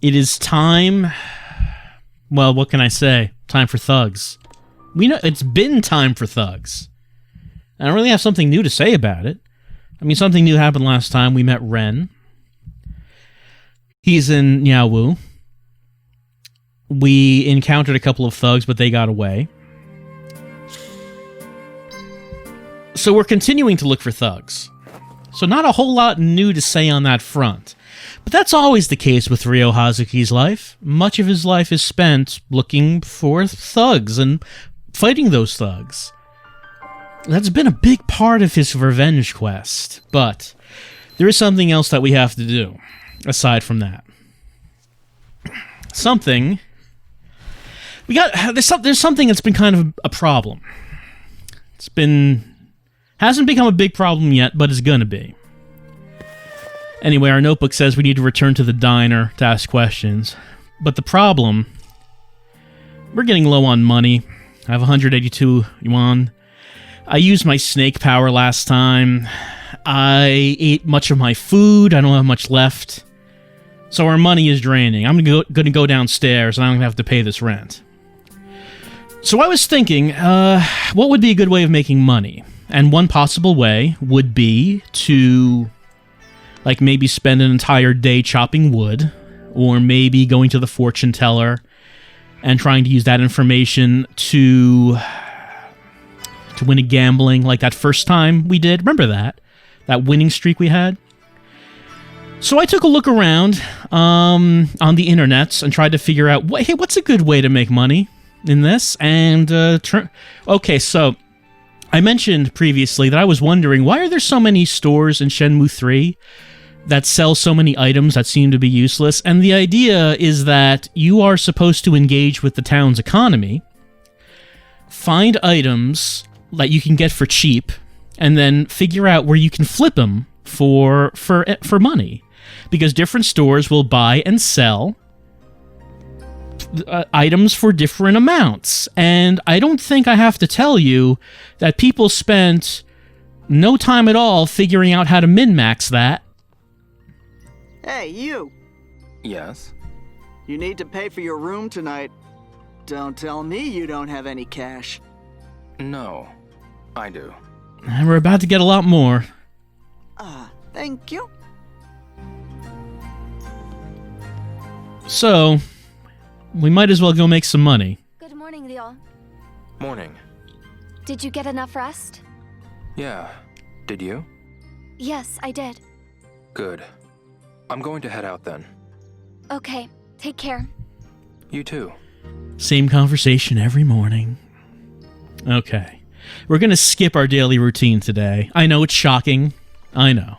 It is time... Well, what can I say? Time for thugs. We know it's been time for thugs. I don't really have something new to say about it. I mean, something new happened last time. We met Ren. He's in Niaowu. We encountered a couple of thugs, but they got away. So we're continuing to look for thugs. So not a whole lot new to say on that front. But that's always the case with Ryo Hazuki's life. Much of his life is spent looking for thugs and fighting those thugs. That's been a big part of his revenge quest. But there is something else that we have to do, aside from that. Something... There's something that's been kind of a problem. Hasn't become a big problem yet, but is gonna be. Anyway, our notebook says we need to return to the diner to ask questions. But the problem... We're getting low on money. I have 182 yuan. I used my snake power last time. I ate much of my food. I don't have much left. So our money is draining. I'm gonna go downstairs and I'm gonna have to pay this rent. So I was thinking, what would be a good way of making money? And one possible way would be to, like, maybe spend an entire day chopping wood, or maybe going to the fortune teller and trying to use that information to win a gambling, like that first time we did. Remember that? That winning streak we had? So I took a look around on the internets and tried to figure out, hey, what's a good way to make money in this? And, okay, so I mentioned previously that I was wondering, why are there so many stores in Shenmue 3 that sell so many items that seem to be useless? And the idea is that you are supposed to engage with the town's economy, find items that you can get for cheap, and then figure out where you can flip them for money. Because different stores will buy and sell items for different amounts. And I don't think I have to tell you that people spent no time at all figuring out how to min-max that. Hey, you! Yes? You need to pay for your room tonight. Don't tell me you don't have any cash. No, I do. And we're about to get a lot more. Thank you. So, we might as well go make some money. Good morning, Ryo. Morning. Did you get enough rest? Yeah. Did you? Yes, I did. Good. I'm going to head out then. Okay, take care. You too. Same conversation every morning. Okay. We're gonna skip our daily routine today. I know it's shocking. I know.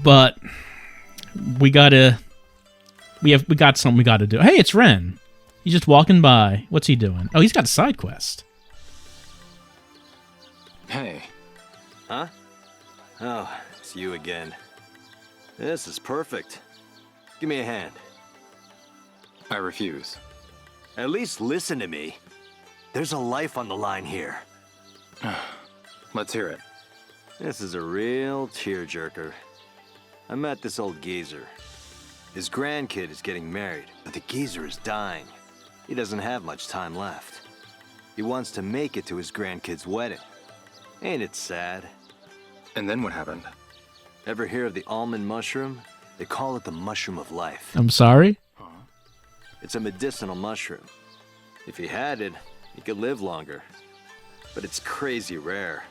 But we got something we gotta do. Hey, it's Ren. He's just walking by. What's he doing? Oh, he's got a side quest. Hey. Huh? Oh, it's you again. This is perfect. Give me a hand. I refuse. At least listen to me. There's a life on the line here. Let's hear it. This is a real tearjerker. I met this old geezer. His grandkid is getting married, but the geezer is dying. He doesn't have much time left. He wants to make it to his grandkid's wedding. Ain't it sad? And then what happened? Ever hear of the almond mushroom? They call it the mushroom of life. I'm sorry? It's a medicinal mushroom. If he had it, he could live longer. But it's crazy rare.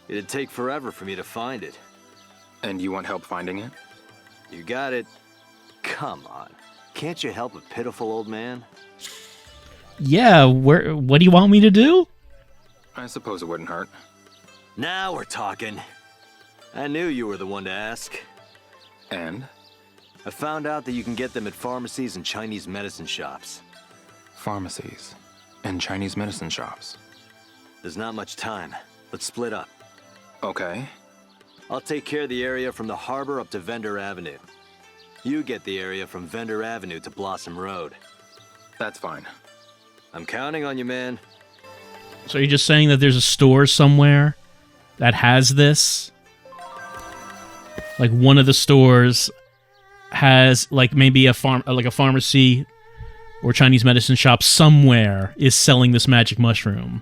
It'd take forever for me to find it. And you want help finding it? You got it. Come on. Can't you help a pitiful old man? Yeah, what do you want me to do? I suppose it wouldn't hurt. Now we're talking. I knew you were the one to ask. And? I found out that you can get them at pharmacies and Chinese medicine shops. Pharmacies and Chinese medicine shops. There's not much time. Let's split up. Okay. I'll take care of the area from the harbor up to Vendor Avenue. You get the area from Vendor Avenue to Blossom Road. That's fine. I'm counting on you, man. So you're just saying that there's a store somewhere that has this? Like one of the stores has like maybe a pharmacy or Chinese medicine shop somewhere is selling this magic mushroom.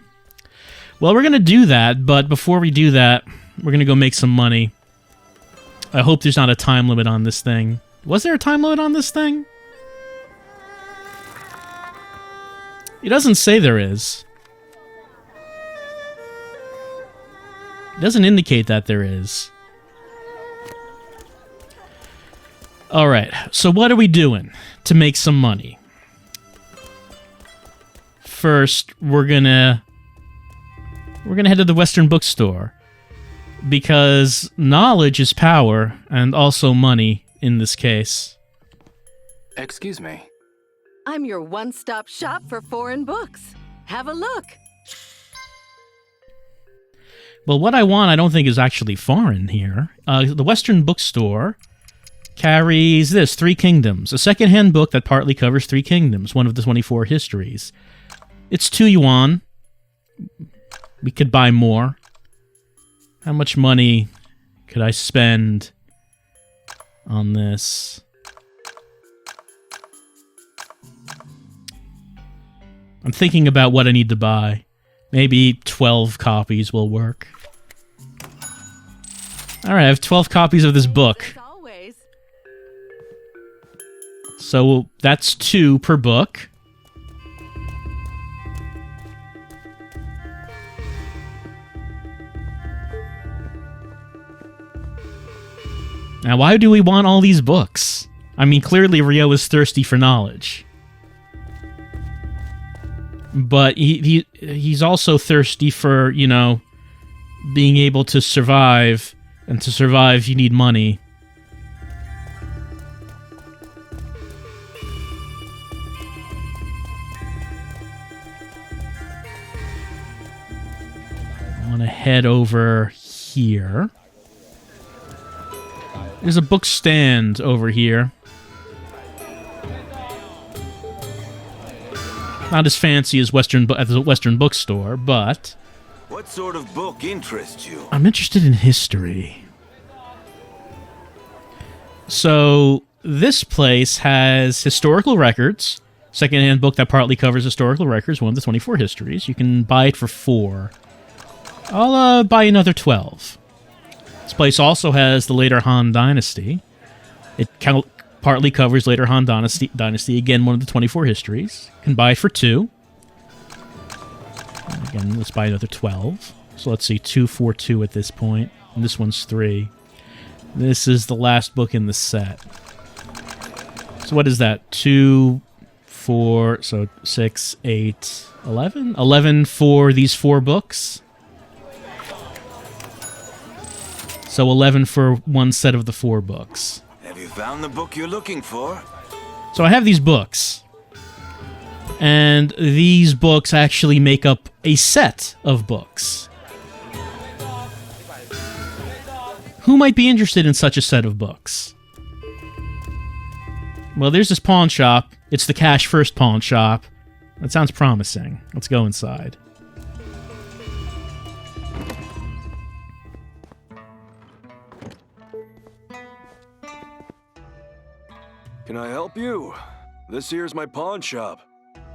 Well, we're going to do that, but before we do that, we're going to go make some money. I hope there's not a time limit on this thing. Was there a time limit on this thing? It doesn't say there is. It doesn't indicate that there is. Alright, so what are we doing to make some money? First, we're gonna head to the Western bookstore, because knowledge is power, and also money in this case. Excuse me. I'm your one-stop shop for foreign books. Have a look. Well, what I want I don't think is actually foreign here. The Western bookstore carries this, Three Kingdoms, a second-hand book that partly covers Three Kingdoms, one of the 24 histories. It's 2 yuan. We could buy more. How much money could I spend on this? I'm thinking about what I need to buy. Maybe 12 copies will work. Alright, I have 12 copies of this book. As always. So that's 2 per book. Now, why do we want all these books? I mean, clearly Ryo is thirsty for knowledge. But he's also thirsty for, you know, being able to survive. And to survive, you need money. I want to head over here. There's a book stand over here. Not as fancy as at the Western bookstore, but What sort of book interests you? I'm interested in history. So this place has historical records. Second-hand book that partly covers historical records, one of the 24 histories. You can buy it for 4. I'll buy another 12. This place also has the later Han Dynasty. It partly covers later Han Dynasty, again, one of the 24 histories. Can buy it for 2. Again, let's buy another 12. So let's see, 2, 4, 2 at this point. And this one's 3. This is the last book in the set. So what is that? 2, 4, so 6, 8, 11? 11 for these 4 books. So 11 for one set of the 4 books. Have you found the book you're looking for? So I have these books. And these books actually make up a set of books. Who might be interested in such a set of books? Well, there's this pawn shop. It's the cash first pawn shop. That sounds promising. Let's go inside. Can I help you? This here's my pawn shop.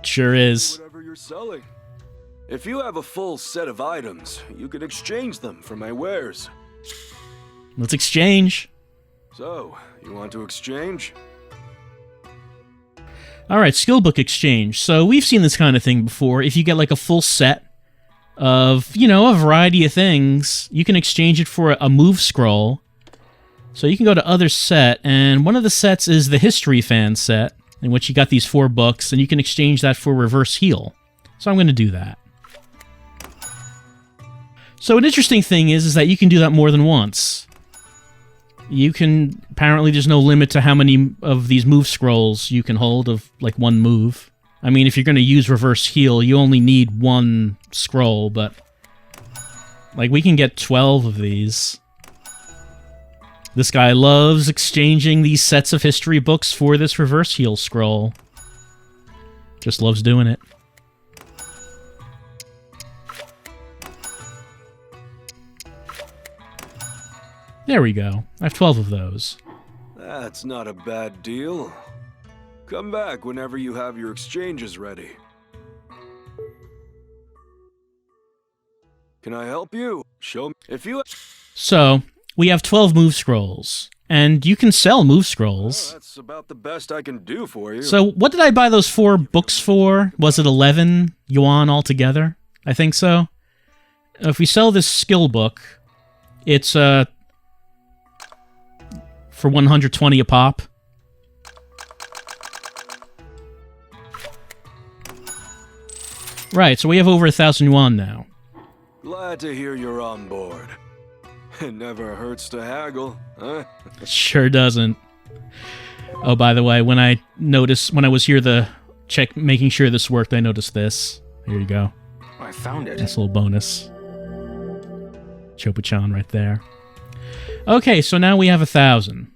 Sure is. Whatever you're selling. If you have a full set of items, you can exchange them for my wares. Let's exchange. So, you want to exchange? Alright, skill book exchange. So we've seen this kind of thing before. If you get like a full set of, you know, a variety of things, you can exchange it for a move scroll. So you can go to other set, and one of the sets is the History Fan set, in which you got these 4 books, and you can exchange that for reverse heal. So I'm going to do that. So an interesting thing is that you can do that more than once. You can... Apparently there's no limit to how many of these move scrolls you can hold of, like, one move. I mean, if you're going to use reverse heal, you only need 1 scroll, but... Like, we can get 12 of these. This guy loves exchanging these sets of history books for this reverse heal scroll. Just loves doing it. There we go. I have 12 of those. That's not a bad deal. Come back whenever you have your exchanges ready. Can I help you? Show me if you. So, we have 12 move scrolls, and you can sell move scrolls. That's about the best I can do for you. So, what did I buy those 4 books for? Was it 11 yuan altogether? I think so. If we sell this skill book, it's for 120 a pop. Right, so we have over 1,000 yuan now. Glad to hear you're on board. It never hurts to haggle, huh? Sure doesn't. Oh, by the way, when I was here making sure this worked, I noticed this. Here you go. I found it. Nice little bonus. Chopa-chan right there. Okay, so now we have 1,000.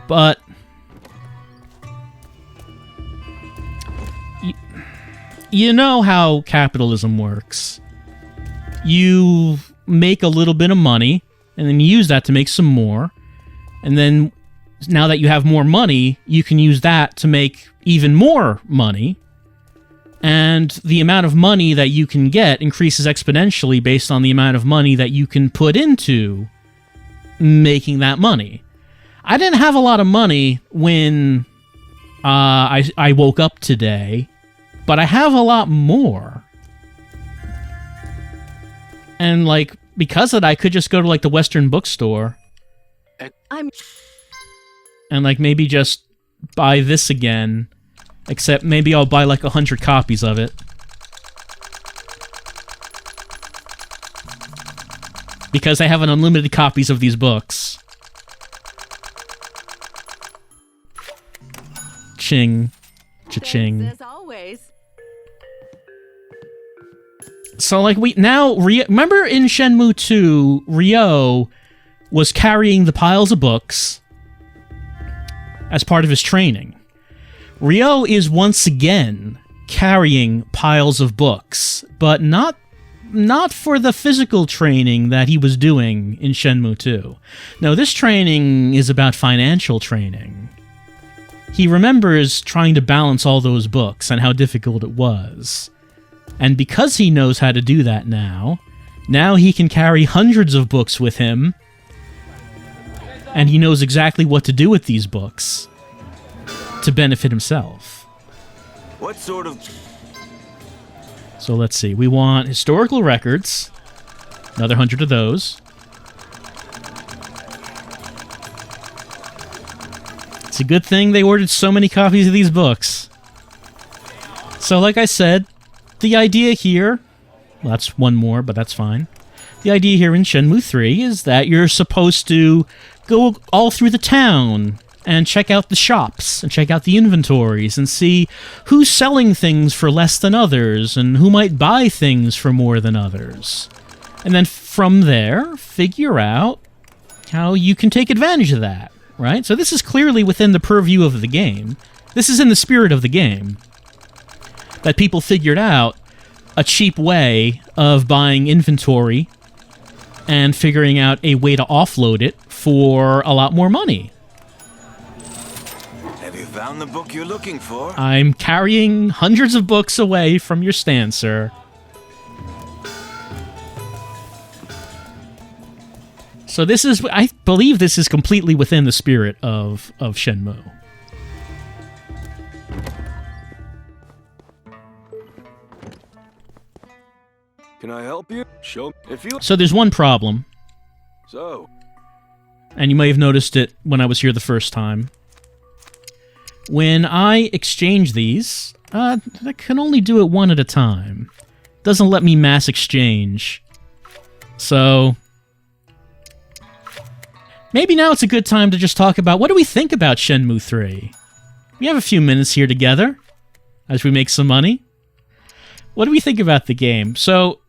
But you know how capitalism works. You make a little bit of money, and then you use that to make some more. And then, now that you have more money, you can use that to make even more money. And the amount of money that you can get increases exponentially based on the amount of money that you can put into making that money. I didn't have a lot of money when I woke up today, but I have a lot more. And, like, because of that, I could just go to, like, the Western bookstore and, like, maybe just buy this again, except maybe I'll buy, like, 100 copies of it. Because I have an unlimited copies of these books. Ching. Cha-ching. Thanks as always. So, like, remember in Shenmue 2, Ryo was carrying the piles of books as part of his training. Ryo is once again carrying piles of books, but not for the physical training that he was doing in Shenmue 2. No, this training is about financial training. He remembers trying to balance all those books and how difficult it was. And because he knows how to do that now he can carry hundreds of books with him, and he knows exactly what to do with these books to benefit himself. What sort of... So let's see, we want historical records, another 100 of those. It's a good thing they ordered so many copies of these books. So like I said, the idea here, well, that's one more, but that's fine. The idea here in Shenmue 3 is that you're supposed to go all through the town and check out the shops and check out the inventories and see who's selling things for less than others and who might buy things for more than others. And then from there, figure out how you can take advantage of that, right? So this is clearly within the purview of the game. This is in the spirit of the game. That people figured out a cheap way of buying inventory and figuring out a way to offload it for a lot more money. Have you found the book you're looking for? I'm carrying hundreds of books away from your stand, sir. So I believe this is completely within the spirit of Shenmue. Can I help you? Show if you. So there's one problem, So, and you may have noticed it when I was here the first time. When I exchange these, I can only do it one at a time. Doesn't let me mass exchange. So maybe now it's a good time to just talk about what do we think about Shenmue 3? We have a few minutes here together as we make some money. What do we think about the game? So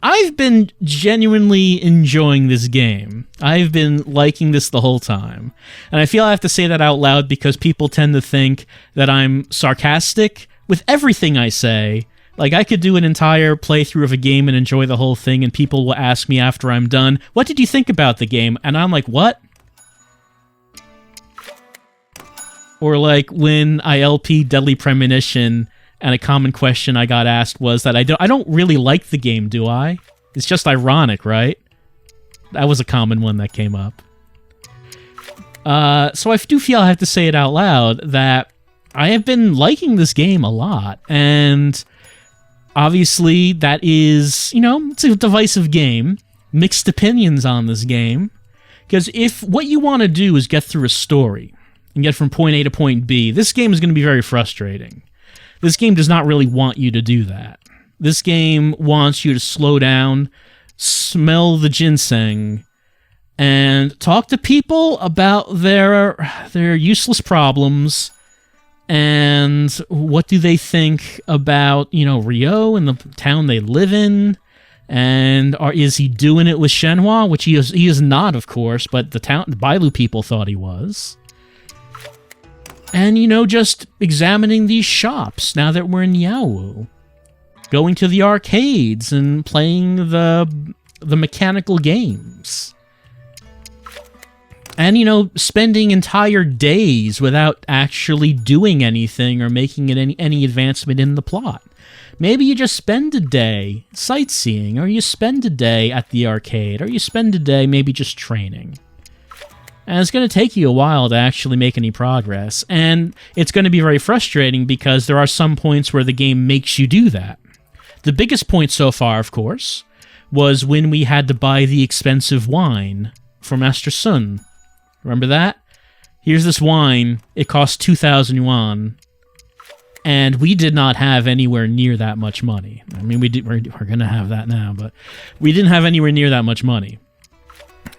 I've been genuinely enjoying this game. I've been liking this the whole time. And I feel I have to say that out loud because people tend to think that I'm sarcastic with everything I say. Like, I could do an entire playthrough of a game and enjoy the whole thing, and people will ask me after I'm done, what did you think about the game? And I'm like, what? Or like when I LP Deadly Premonition, and a common question I got asked was that I don't really like the game, do I? It's just ironic, right? That was a common one that came up. So I do feel I have to say it out loud that I have been liking this game a lot, and obviously that is, it's a divisive game. Mixed opinions on this game. Because if what you want to do is get through a story and get from point A to point B, this game is going to be very frustrating. This game does not really want you to do that. This game wants you to slow down, smell the ginseng, and talk to people about their useless problems and what do they think about, Ryo and the town they live in, and is he doing it with Shenhua, which he is not, of course, but the Bailu people thought he was. And, just examining these shops now that we're in Yaowu. Going to the arcades and playing the mechanical games. And, spending entire days without actually doing anything or making it any advancement in the plot. Maybe you just spend a day sightseeing, or you spend a day at the arcade, or you spend a day maybe just training. And it's going to take you a while to actually make any progress, and it's going to be very frustrating because there are some points where the game makes you do that. The biggest point so far, of course, was when we had to buy the expensive wine for Master Sun. Remember that? Here's this wine, it costs 2,000 yuan, and we did not have anywhere near that much money. I mean, we're going to have that now, but we didn't have anywhere near that much money.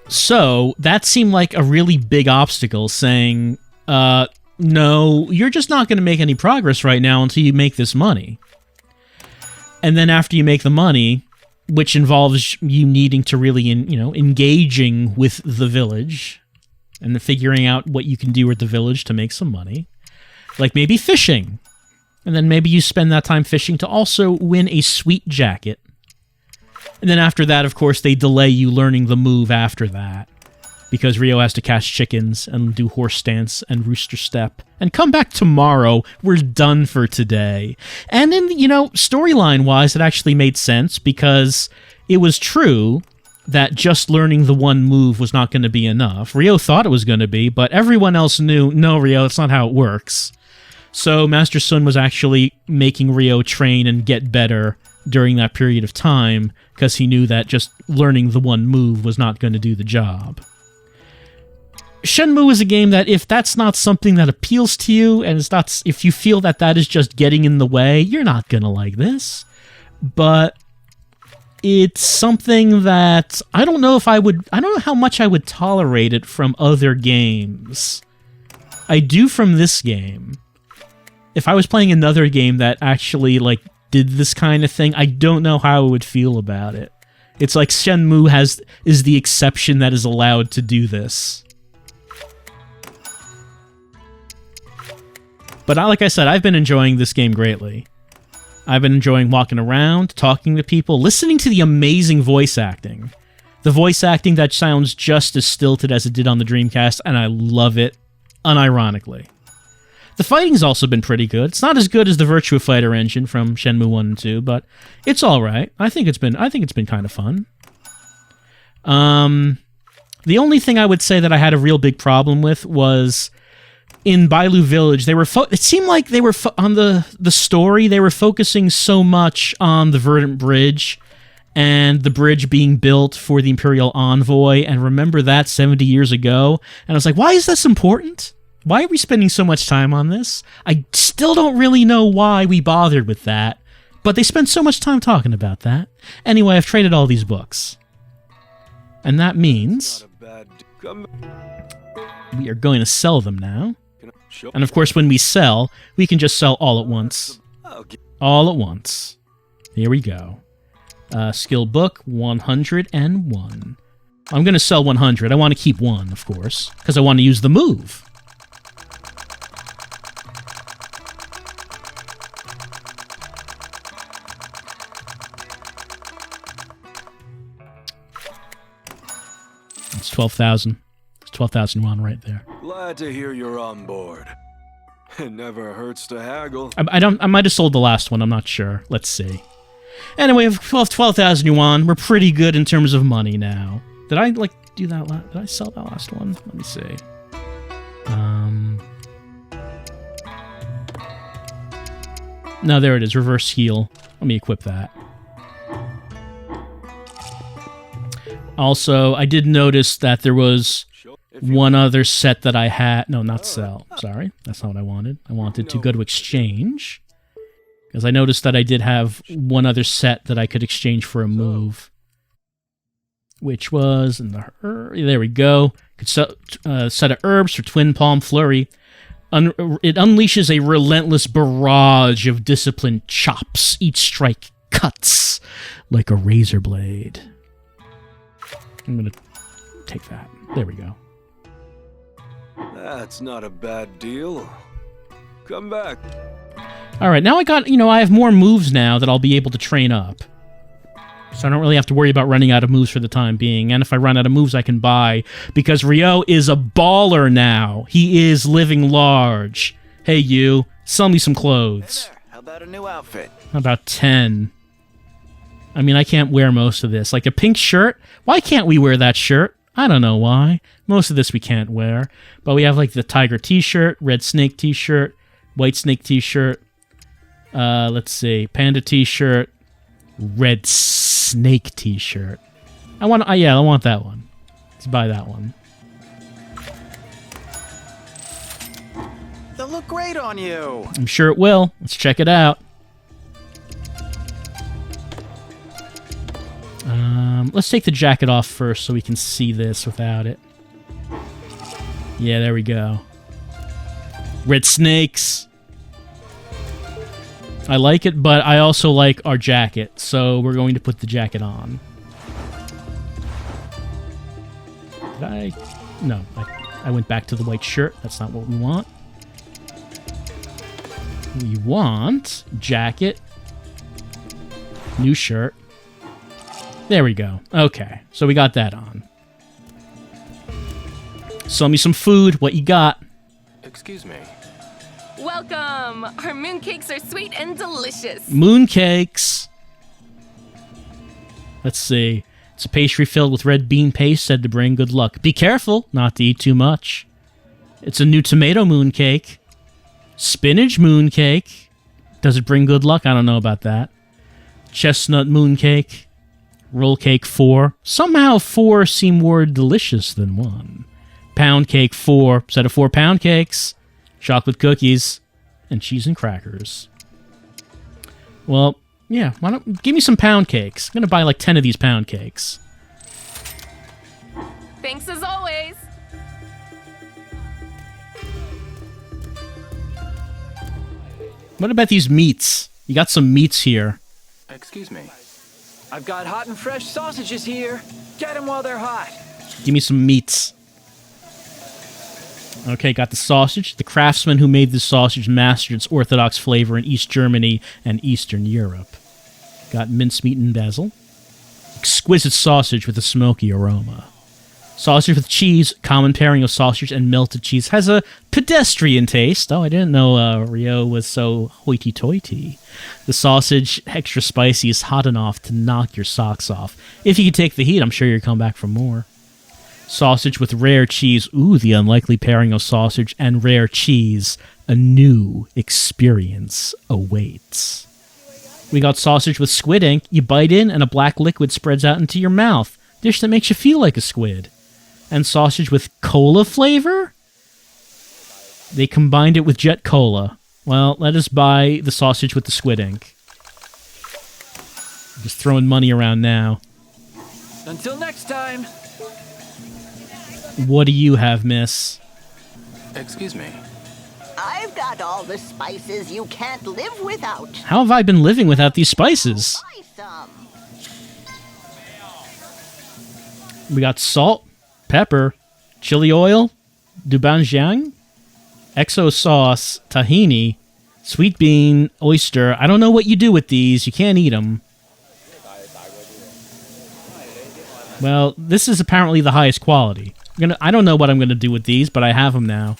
So, that seemed like a really big obstacle, saying, no, you're just not going to make any progress right now until you make this money. And then after you make the money, which involves you needing to really, engaging with the village, and figuring out what you can do with the village to make some money, like maybe fishing. And then maybe you spend that time fishing to also win a sweet jacket. And then after that, of course, they delay you learning the move after that. Because Ryo has to catch chickens and do horse stance and rooster step. And come back tomorrow. We're done for today. And then, storyline-wise, it actually made sense because it was true that just learning the one move was not going to be enough. Ryo thought it was going to be, but everyone else knew, no, Ryo, that's not how it works. So Master Sun was actually making Ryo train and get better during that period of time because he knew that just learning the one move was not going to do the job. Shenmue is a game that if that's not something that appeals to you, and it's not, if you feel that that is just getting in the way, you're not going to like this. But it's something that I don't know how much I would tolerate it from other games. I do from this game. If I was playing another game that actually, did this kind of thing, I don't know how I would feel about it. It's like Shenmue is the exception that is allowed to do this. But like I said, I've been enjoying this game greatly. I've been enjoying walking around, talking to people, listening to the amazing voice acting. The voice acting that sounds just as stilted as it did on the Dreamcast, and I love it, unironically. The fighting's also been pretty good. It's not as good as the Virtua Fighter engine from Shenmue 1 and 2, but it's alright. I think it's been kind of fun. The only thing I would say that I had a real big problem with was in Bailu Village, it seemed like they were on the story, they were focusing so much on the Verdant Bridge and the bridge being built for the Imperial Envoy, and remember that 70 years ago, and I was like, why is this important? Why are we spending so much time on this? I still don't really know why we bothered with that, but they spent so much time talking about that. Anyway, I've traded all these books. And that means we are going to sell them now. And of course, when we sell, we can just sell all at once. All at once. Here we go. Skill book, 101. I'm going to sell 100. I want to keep one, of course, because I want to use the move. It's 12,000. It's 12,000 yuan right there. Glad to hear you're on board. It never hurts to haggle. I might have sold the last one. I'm not sure. Let's see. Anyway, 12,000 yuan. We're pretty good in terms of money now. Did I do that? Did I sell that last one? Let me see. No, there it is. Reverse heal. Let me equip that. Also, I did notice that there was one other set that I had. No, not sell. Sorry. That's not what I wanted. I wanted to go to exchange. Because I noticed that I did have one other set that I could exchange for a move. Which was in the... There we go. Could set of herbs for Twin Palm Flurry. It unleashes a relentless barrage of disciplined chops. Each strike cuts like a razor blade. I'm going to take that. There we go. That's not a bad deal. Come back. Alright, now I have more moves now that I'll be able to train up. So I don't really have to worry about running out of moves for the time being. And if I run out of moves, I can buy. Because Ryo is a baller now. He is living large. Hey, you. Sell me some clothes. Hey there. How about a new outfit? How about 10? I mean, I can't wear most of this. Like a pink shirt? Why can't we wear that shirt? I don't know why. Most of this we can't wear. But we have like the tiger t-shirt, red snake t-shirt, white snake t-shirt. Let's see. Panda t-shirt. Red snake t-shirt. I want that one. Let's buy that one. They'll look great on you. I'm sure it will. Let's check it out. Let's take the jacket off first so we can see this without it. Yeah, there we go. Red snakes. I like it, but I also like our jacket, so we're going to put the jacket on. Did I? No, I went back to the white shirt. That's not what we want. We want jacket, new shirt. There we go. Okay, so we got that on. Sell me some food. What you got? Excuse me. Welcome! Our mooncakes are sweet and delicious. Mooncakes. Let's see. It's a pastry filled with red bean paste said to bring good luck. Be careful not to eat too much. It's a new tomato mooncake. Spinach mooncake. Does it bring good luck? I don't know about that. Chestnut mooncake. Roll cake 4. Somehow 4 seem more delicious than 1. Pound cake 4. Set of 4 pound cakes. Chocolate cookies. And cheese and crackers. Well, yeah. Why don't give me some pound cakes? I'm gonna buy like 10 of these pound cakes. Thanks as always. What about these meats? You got some meats here. Excuse me. I've got hot and fresh sausages here. Get them while they're hot. Give me some meats. Okay, got the sausage. The craftsman who made this sausage mastered its orthodox flavor in East Germany and Eastern Europe. Got mincemeat and basil. Exquisite sausage with a smoky aroma. Sausage with cheese, common pairing of sausage and melted cheese, has a pedestrian taste. Oh, I didn't know Ryo was so hoity-toity. The sausage, extra spicy, is hot enough to knock your socks off. If you can take the heat, I'm sure you'll come back for more. Sausage with rare cheese. Ooh, the unlikely pairing of sausage and rare cheese. A new experience awaits. We got sausage with squid ink. You bite in and a black liquid spreads out into your mouth. Dish that makes you feel like a squid. And sausage with cola flavor? They combined it with Jet Cola. Well, let us buy the sausage with the squid ink. Just throwing money around now. Until next time. What do you have, miss? Excuse me. I've got all the spices you can't live without. How have I been living without these spices? Buy some. We got salt, pepper, chili oil, doubanjiang, exo sauce, tahini, sweet bean, oyster. I don't know what you do with these. You can't eat them. Well, this is apparently the highest quality. I don't know what I'm going to do with these, but I have them now.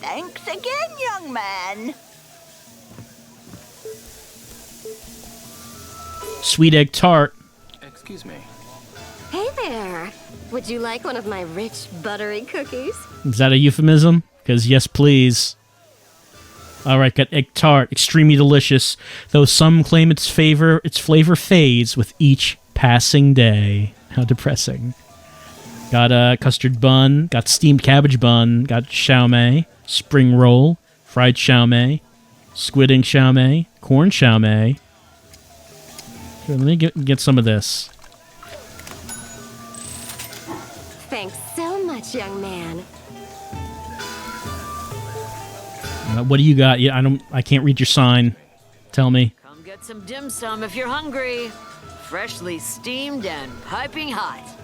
Thanks again, young then. Sweet egg tart. Excuse me. Hey there. Would you like one of my rich, buttery cookies? Is that a euphemism? Because yes, please. Alright, got egg tart. Extremely delicious. Though some claim its flavor fades with each passing day. How depressing. Got a custard bun. Got steamed cabbage bun. Got chow mein. Spring roll. Fried chow mein. Squid ink chow mein. Corn chow mein. Here, let me get some of this. Thanks so much, young man. What do you got? Yeah, I can't read your sign. Tell me. Come get some dim sum if you're hungry. Freshly steamed and piping hot.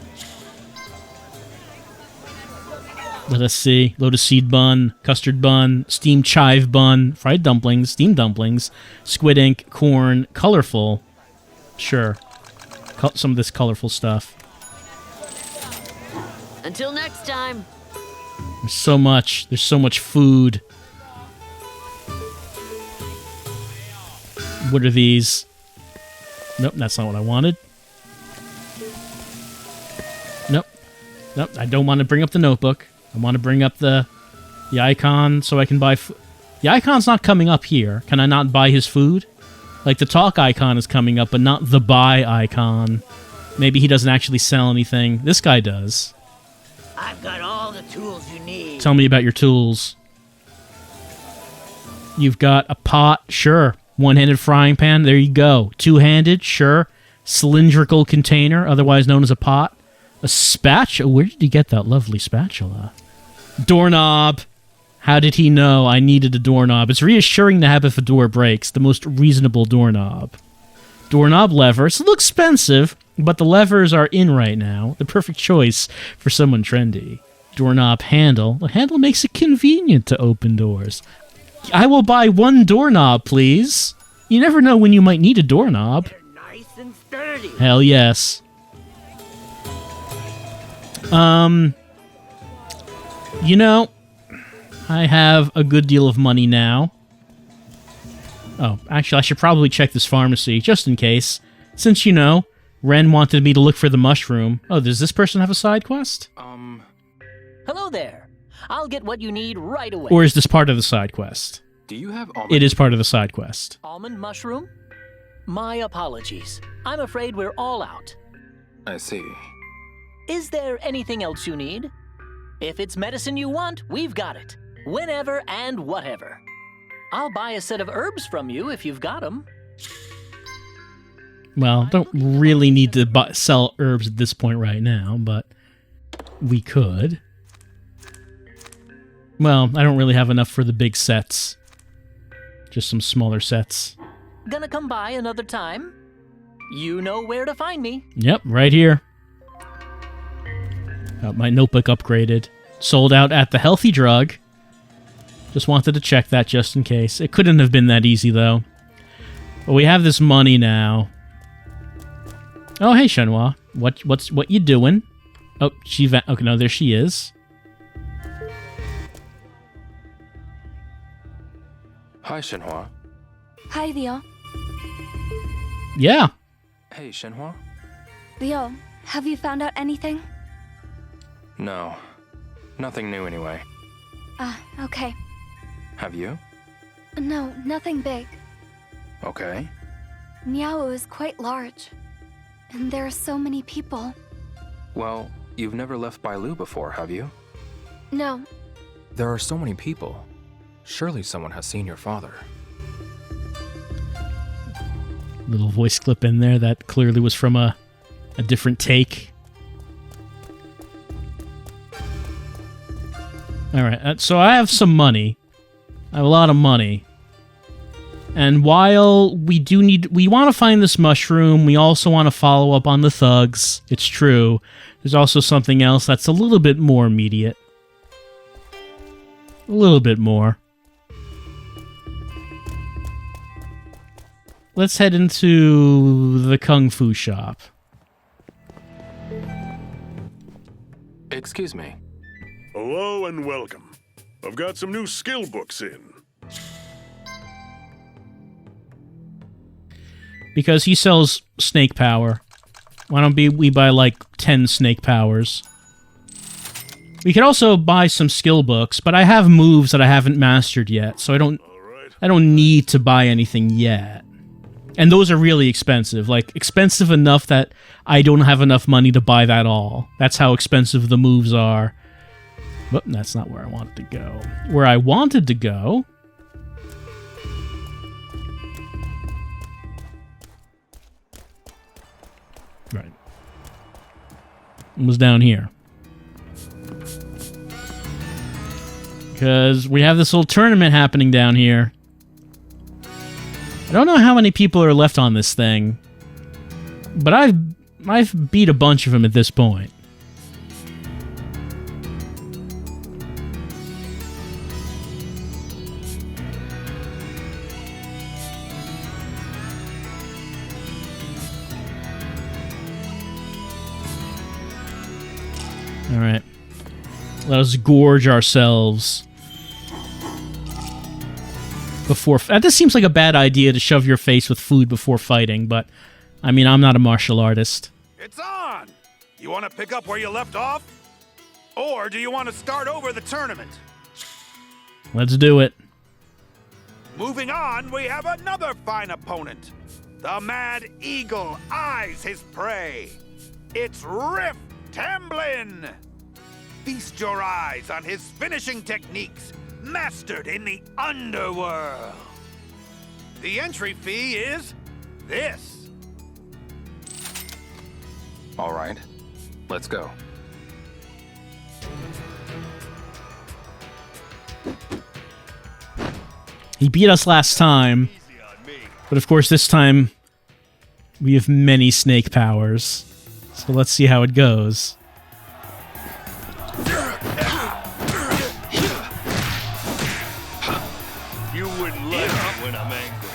Let us see. Lotus seed bun, custard bun, steamed chive bun, fried dumplings, steamed dumplings, squid ink, corn, colorful. Sure. Some of this colorful stuff. Until next time. There's so much. There's so much food. What are these? Nope, that's not what I wanted. Nope. Nope, I don't want to bring up the notebook. I want to bring up the icon so I can buy food. The icon's not coming up here. Can I not buy his food? Like, the talk icon is coming up, but not the buy icon. Maybe he doesn't actually sell anything. This guy does. I've got all the tools you need. Tell me about your tools. You've got a pot, sure. One-handed frying pan, there you go. Two-handed, sure. Cylindrical container, otherwise known as a pot. A spatula. Where did you get that lovely spatula? Doorknob. How did he know I needed a doorknob? It's reassuring to have if a door breaks. The most reasonable doorknob. Doorknob lever. It's a little expensive, but the levers are in right now. The perfect choice for someone trendy. Doorknob handle. The handle makes it convenient to open doors. I will buy one doorknob, please. You never know when you might need a doorknob. They're nice and sturdy. Hell yes. You know, I have a good deal of money now. Oh, actually, I should probably check this pharmacy, just in case. Since, you know, Ren wanted me to look for the mushroom. Oh, does this person have a side quest? Hello there. I'll get what you need right away. Or is this part of the side quest? Do you have almond? It is part of the side quest. Almond mushroom? My apologies. I'm afraid we're all out. I see. Is there anything else you need? If it's medicine you want, we've got it. Whenever and whatever. I'll buy a set of herbs from you if you've got them. Well, don't really need to sell herbs at this point right now, but we could. Well, I don't really have enough for the big sets. Just some smaller sets. Gonna come by another time? You know where to find me. Yep, right here. Got my notebook upgraded. Sold out at the Healthy Drug. Just wanted to check that just in case. It couldn't have been that easy, though. But we have this money now. Oh, hey, Shenhua. What you doing? Oh, okay, no, there she is. Hi, Shenhua. Hi, Leo. Yeah. Hey, Shenhua. Leo, have you found out anything? No. Nothing new anyway. Okay. Have you? No, nothing big. Okay. Niao is quite large. And there are so many people. Well, you've never left Bailu before, have you? No. There are so many people. Surely someone has seen your father. Little voice clip in there that clearly was from a different take. Alright, so I have some money. I have a lot of money. And while we want to find this mushroom, we also want to follow up on the thugs. It's true. There's also something else that's a little bit more immediate. A little bit more. Let's head into the Kung Fu shop. Excuse me. Hello and welcome. I've got some new skill books in. Because he sells snake power. Why don't we buy like 10 snake powers? We could also buy some skill books, but I have moves that I haven't mastered yet, so I don't need to buy anything yet. And those are really expensive. Like, expensive enough that I don't have enough money to buy that all. That's how expensive the moves are. But that's not where I wanted to go. Where I wanted to go... Right. It was down here. Because we have this little tournament happening down here. I don't know how many people are left on this thing, but I've beat a bunch of them at this point. All right, let us gorge ourselves. Before this seems like a bad idea to shove your face with food before fighting, but I mean, I'm not a martial artist. It's on! You want to pick up where you left off? Or do you want to start over the tournament? Let's do it. Moving on, we have another fine opponent. The Mad Eagle eyes his prey. It's Riff Tamblin. Feast your eyes on his finishing techniques mastered in the underworld. The entry fee is this. All right, let's go. He beat us last time, but of course this time we have many snake powers. So let's see how it goes. You wouldn't like it when I'm angry.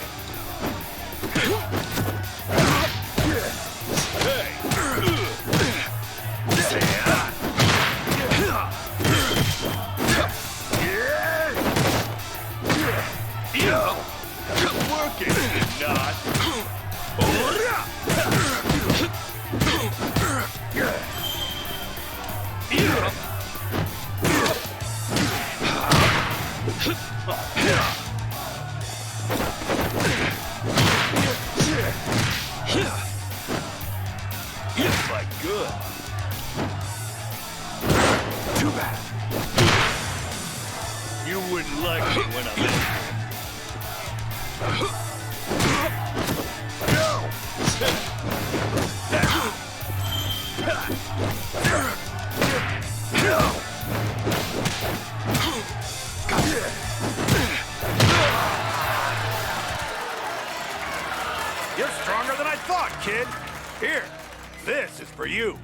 Working, not. Like good. Too bad. You wouldn't like me when I'm angry. You're stronger than I thought, kid. Here, this is for you.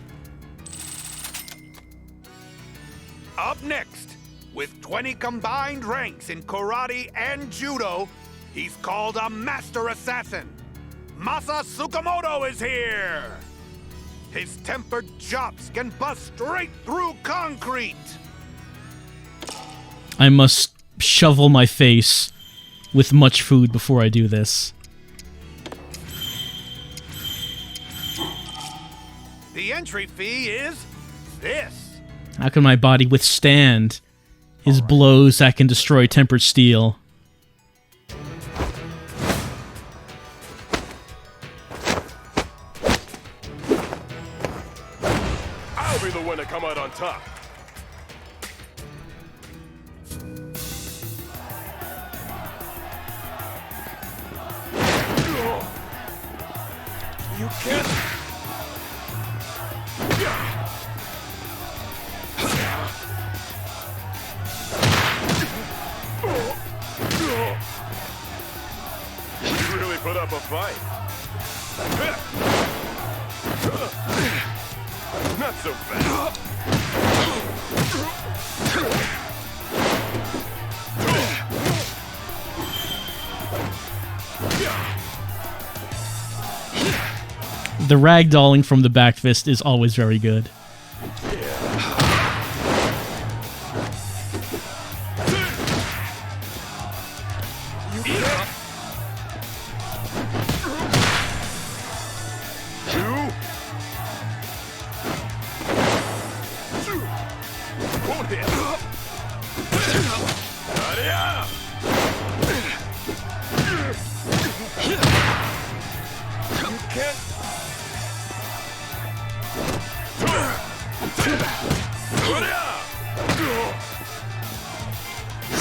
Up next, with 20 combined ranks in karate and judo, he's called a master assassin. Masa Tsukamoto is here. His tempered chops can bust straight through concrete. I must shovel my face with much food before I do this. The entry fee is this. How can my body withstand his blows that can destroy tempered steel? I'll be the one to come out on top. You can't. You really put up a fight. Not so fast. The ragdolling from the back fist is always very good. Won't hit.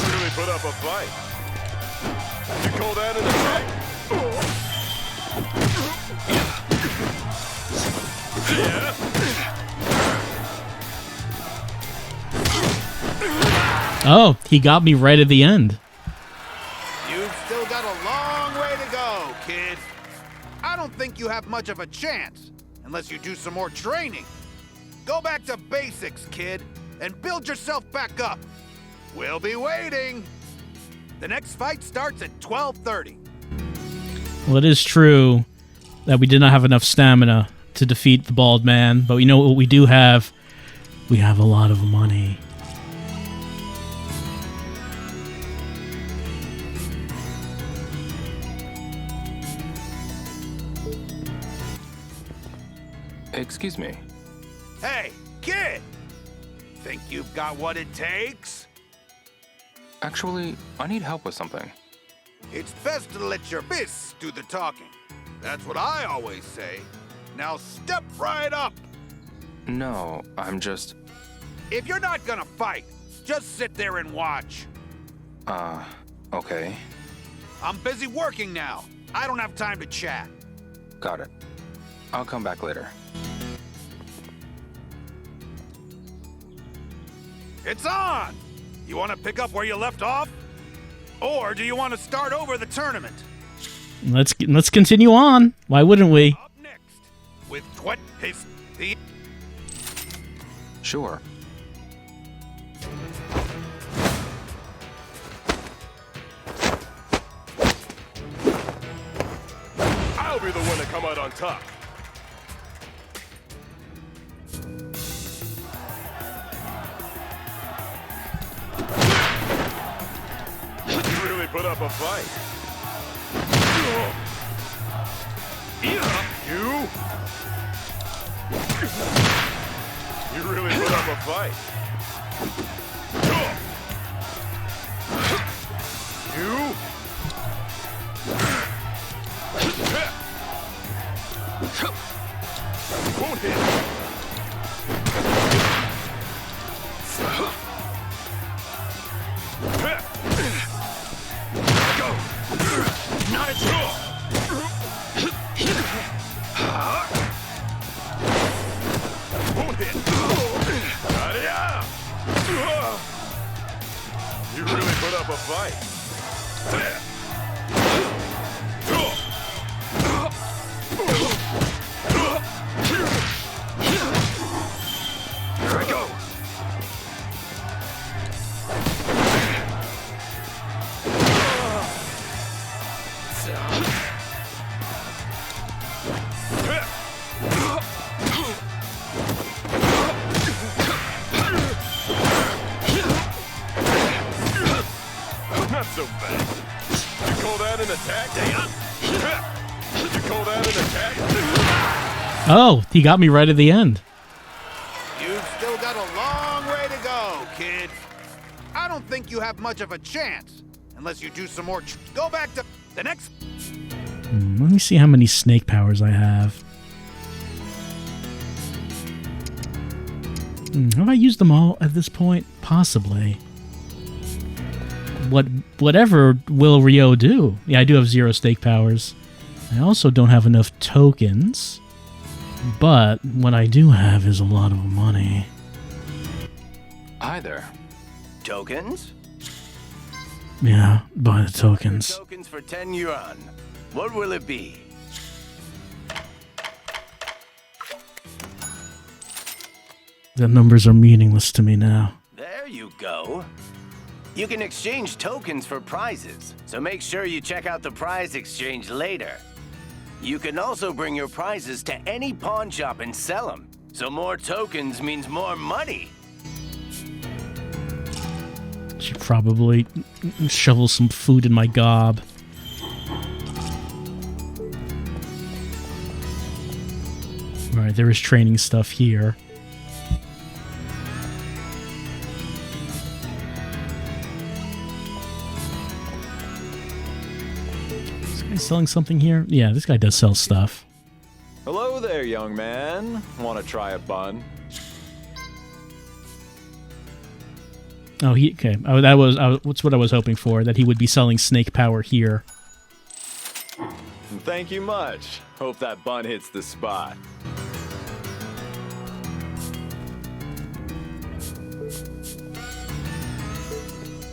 Really put up a fight. You call that an attack? Yeah. Oh, he got me right at the end. You've still got a long way to go, kid. I don't think you have much of a chance unless you do some more training. Go back to basics, kid, and build yourself back up. We'll be waiting. The next fight starts at 12:30. Well, it is true that we did not have enough stamina to defeat the bald man, but you know what we do have? We have a lot of money. Excuse me. Hey, kid! Think you've got what it takes? Actually, I need help with something. It's best to let your fists do the talking. That's what I always say. Now step right up! No, I'm just... If you're not gonna fight, just sit there and watch. Okay. I'm busy working now. I don't have time to chat. Got it. I'll come back later. It's on! You want to pick up where you left off? Or do you want to start over the tournament? Let's continue on. Why wouldn't we? Up next, with what is the... Sure. I'll be the one to come out on top. Put up a fight. You really put up a fight. Won't hit. You really put up a fight. Here I go. Not so fast. You call that an attack? You call that an attack? Oh, he got me right at the end. You've still got a long way to go, kid. I don't think you have much of a chance unless you do some more. Go back to the next. Let me see how many snake powers I have. Have I used them all at this point? Possibly. Whatever will Ryo do? Yeah, I do have 0 snake powers. I also don't have enough tokens. But what I do have is a lot of money. Hi there. Tokens? Yeah, buy the tokens. Tokens for 10 yuan. What will it be? The numbers are meaningless to me now. There you go. You can exchange tokens for prizes, so make sure you check out the prize exchange later. You can also bring your prizes to any pawn shop and sell them, so more tokens means more money. Should probably shovel some food in my gob. Alright, there is training stuff here. He's selling something here? Yeah, this guy does sell stuff. Hello there, young man. Want to try a bun? Oh, okay. Oh, that's what I was hoping for, that he would be selling snake power here. Thank you much. Hope that bun hits the spot.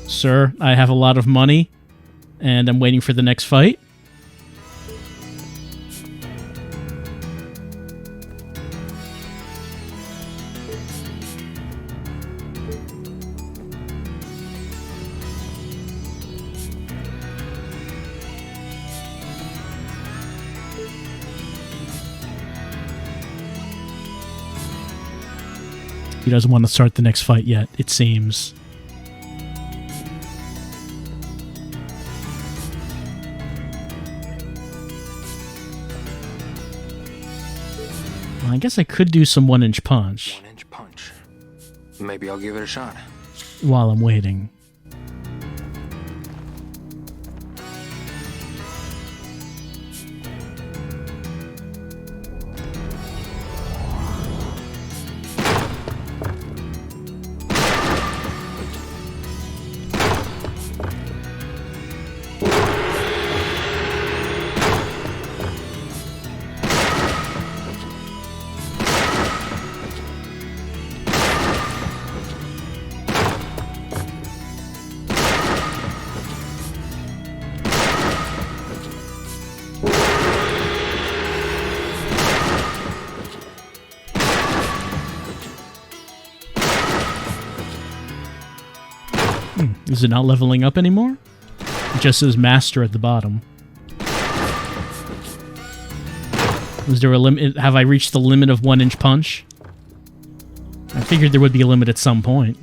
Sir, I have a lot of money, and I'm waiting for the next fight. He doesn't want to start the next fight yet, it seems. Well, I guess I could do some 1-inch punch. 1-inch punch. Maybe I'll give it a shot. While I'm waiting. Is it not leveling up anymore? It just says master at the bottom. Was there a limit? Have I reached the limit of 1-inch punch? I figured there would be a limit at some point.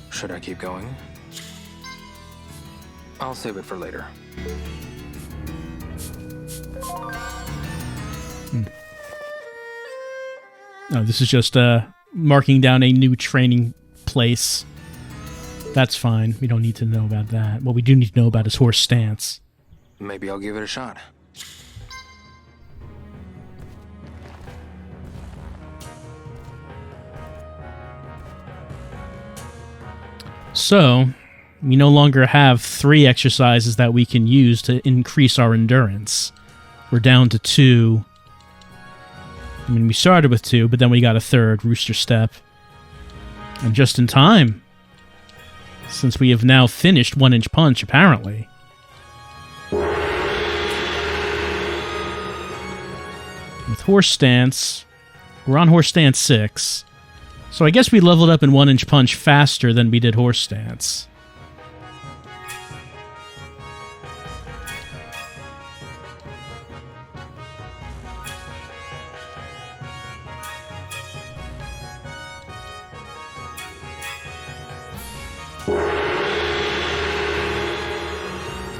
Should I keep going? I'll save it for later. Oh, this is just marking down a new training place. That's fine. We don't need to know about that. What we do need to know about is horse stance. Maybe I'll give it a shot. So, we no longer have 3 exercises that we can use to increase our endurance. We're down to 2. I mean, we started with 2, but then we got a 3rd, Rooster Step. And just in time, since we have now finished 1-inch punch, apparently. With horse stance, we're on horse stance 6. So I guess we leveled up in 1-inch punch faster than we did horse stance.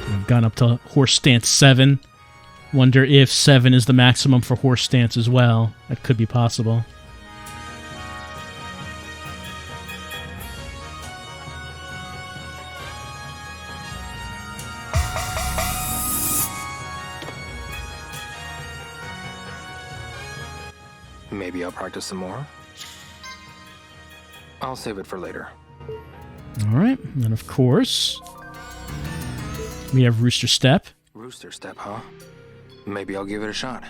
We've gone up to horse stance 7. Wonder if 7 is the maximum for horse stance as well. That could be possible. Maybe I'll practice some more. I'll save it for later. Alright, and then of course, we have Rooster Step. Rooster Step, huh? Maybe I'll give it a shot.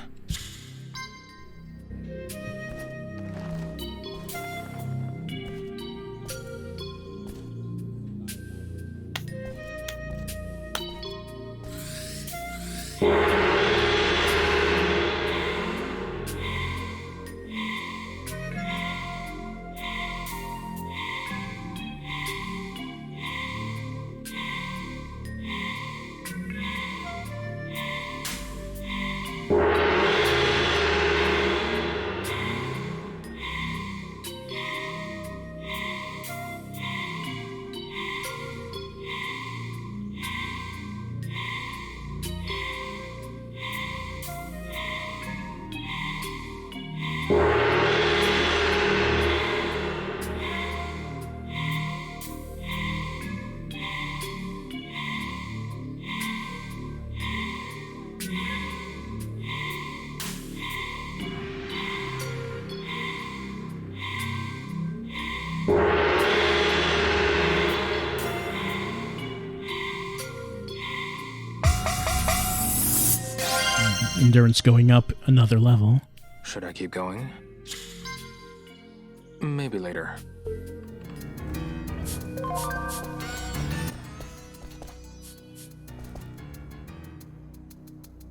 Endurance going up another level. Should I keep going? Maybe later.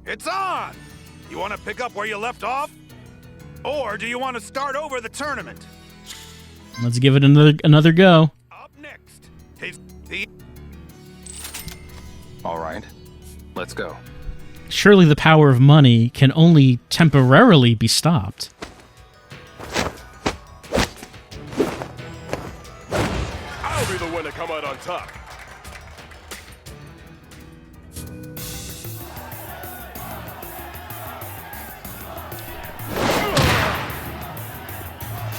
It's on! You want to pick up where you left off? Or do you want to start over the tournament? Let's give it another go. Up next is the... All right, let's go. Surely the power of money can only temporarily be stopped. I'll be the one to come out on top.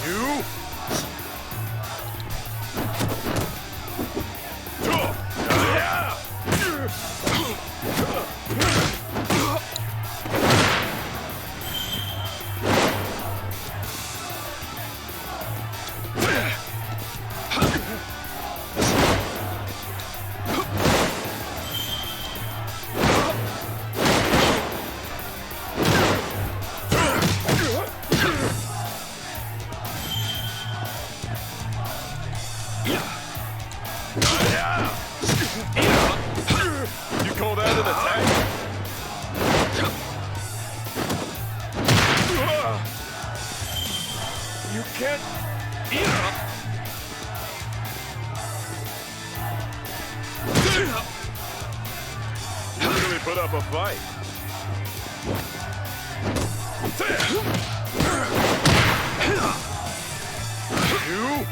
You? You call that an attack? You can't... You really put up a fight. You?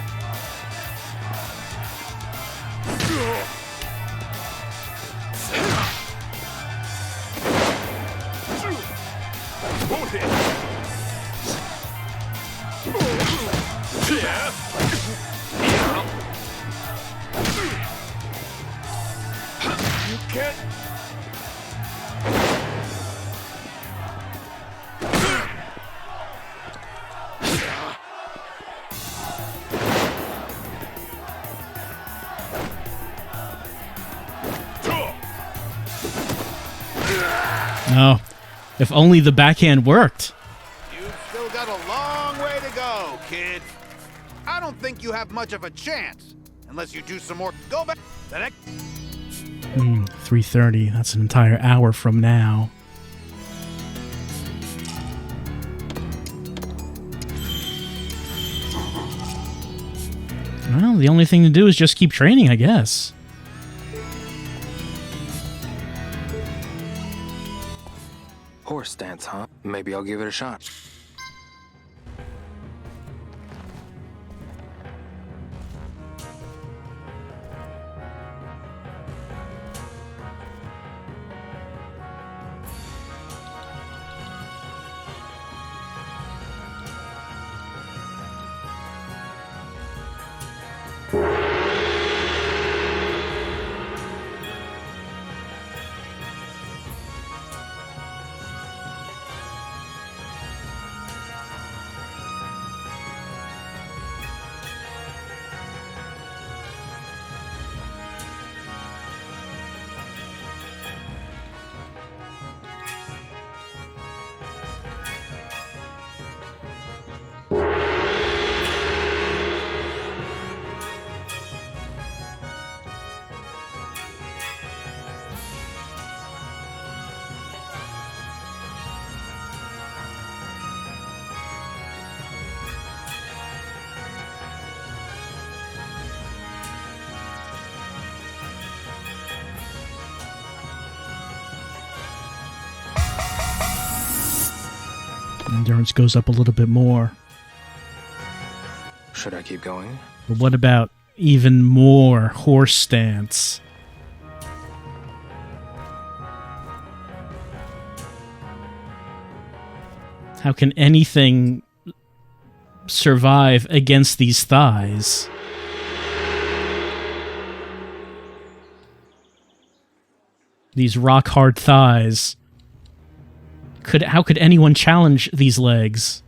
Won't hit. Yeah. You can't. Oh, if only the backhand worked. You've still got a long way to go, kid. I don't think you have much of a chance. Unless you do some more... Go back... 3:30. That's an entire hour from now. Well, the only thing to do is just keep training, I guess. Horse dance, huh? Maybe I'll give it a shot. Endurance goes up a little bit more. Should I keep going? But what about even more horse stance? How can anything survive against these thighs? These rock-hard thighs. How could anyone challenge these legs?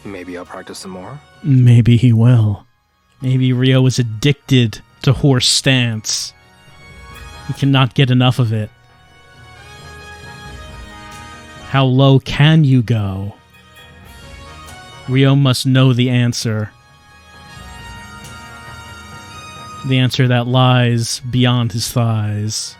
Maybe I'll practice some more. Maybe he will. Maybe Ryo is addicted to horse stance. He cannot get enough of it. How low can you go? Ryo must know the answer. The answer that lies beyond his thighs.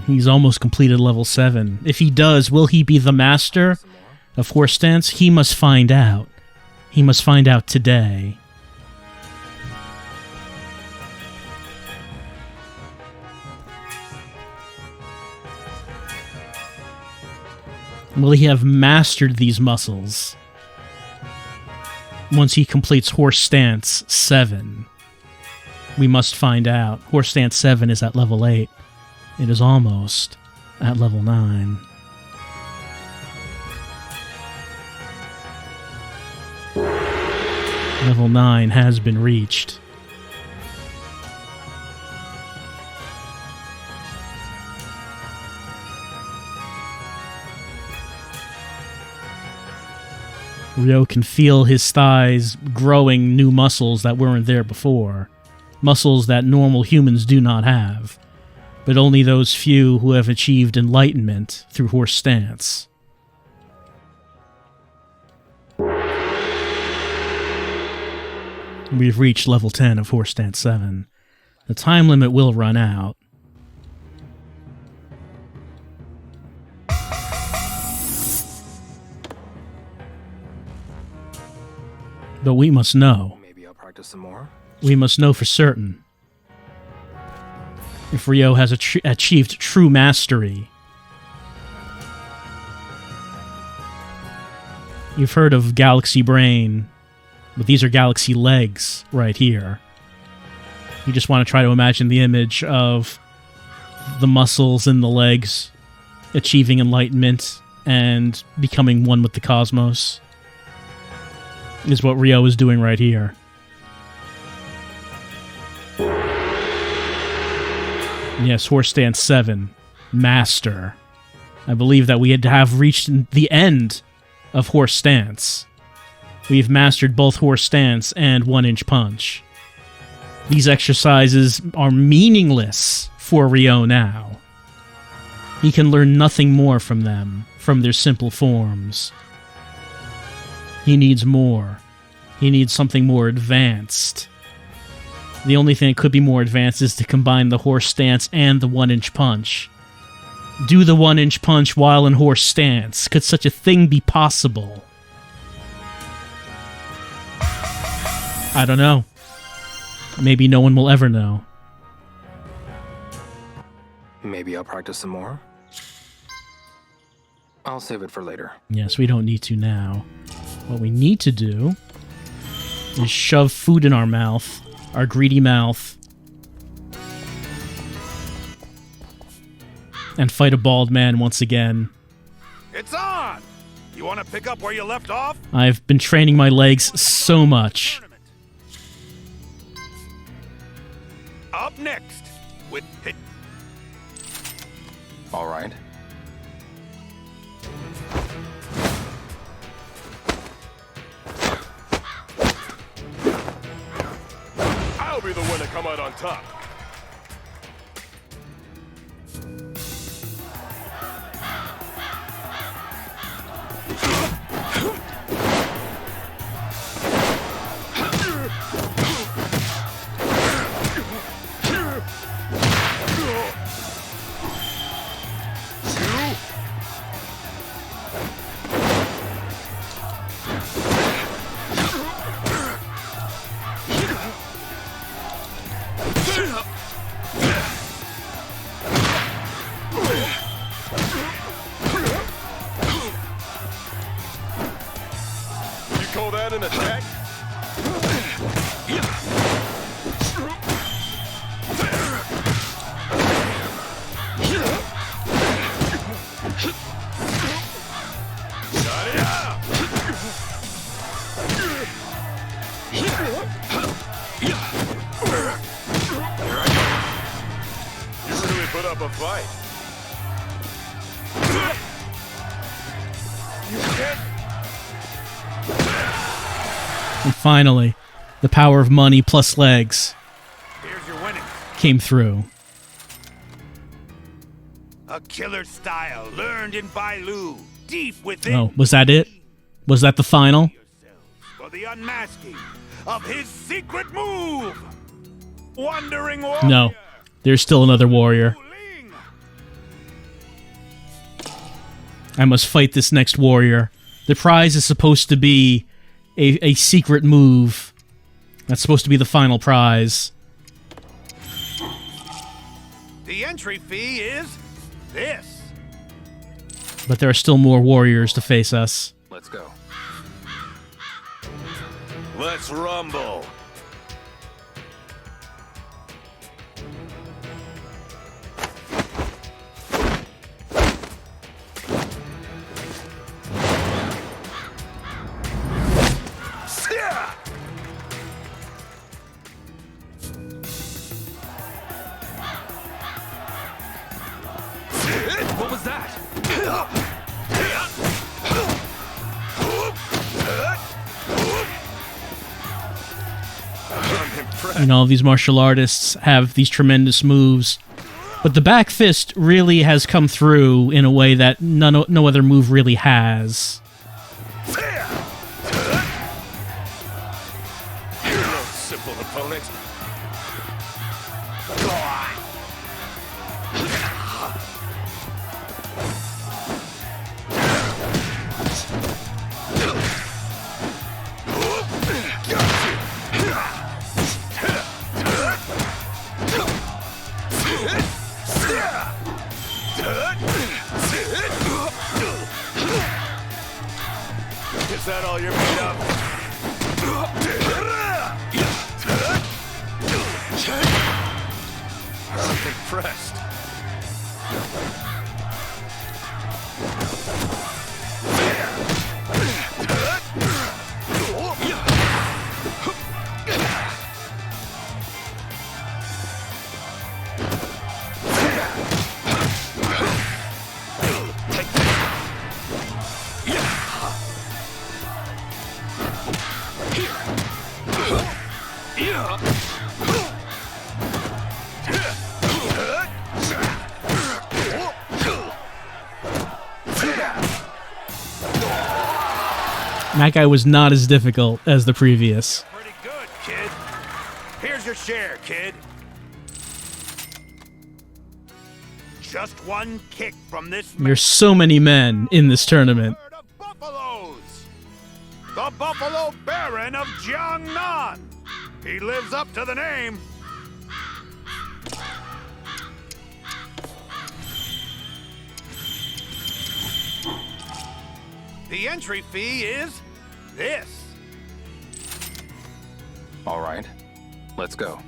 He's almost completed level 7. If he does, will he be the master of horse stance? He must find out. He must find out today. Will he have mastered these muscles once he completes horse stance 7? We must find out. Horse stance 7 is at level 8. It is almost at level 9. Level 9 has been reached. Ryo can feel his thighs growing new muscles that weren't there before. Muscles that normal humans do not have. But only those few who have achieved enlightenment through horse stance. We've reached level 10 of horse stance 7. The time limit will run out. But we must know. Maybe I'll practice some more. We must know for certain if Ryo has achieved true mastery. You've heard of Galaxy Brain, but these are Galaxy Legs right here. You just want to try to imagine the image of the muscles in the legs achieving enlightenment and becoming one with the cosmos. Is what Ryo is doing right here. Yes, horse stance 7. Master. I believe that we had to have reached the end of horse stance. We've mastered both horse stance and 1-inch punch. These exercises are meaningless for Ryo now. He can learn nothing more from them, from their simple forms. He needs more. He needs something more advanced. The only thing that could be more advanced is to combine the horse stance and the 1-inch punch. Do the 1-inch punch while in horse stance. Could such a thing be possible? I don't know. Maybe no one will ever know. Maybe I'll practice some more. I'll save it for later. Yes, we don't need to now. What we need to do is shove food in our mouth, our greedy mouth, and fight a bald man once again. It's on! You want to pick up where you left off? I've been training my legs so much. Up next, with hit. All right. I'll be the one to come out on top. Call that an attack? You really put up a fight. You can't. And finally, the power of money plus legs Here's your winning. came through. A killer style learned in Bailu, deep within. Oh, was that it? Was that the final? For the unmasking of his secret move. Wandering warrior. No. There's still another warrior. I must fight this next warrior. The prize is supposed to be a secret move. That's supposed to be the final prize. The entry fee is this. But there are still more warriors to face us. Let's go. Let's rumble. What was that? You know, these martial artists have these tremendous moves. But the back fist really has come through in a way that no other move really has. You're no simple opponent. Is that all you're made of? I'm impressed. That guy was not as difficult as the previous. Pretty good, kid. Here's your share, kid. Just one kick from this man. There's so many men in this tournament. Buffaloes. The Buffalo Baron of Jiangnan. He lives up to the name. The entry fee is this. All right. Let's go.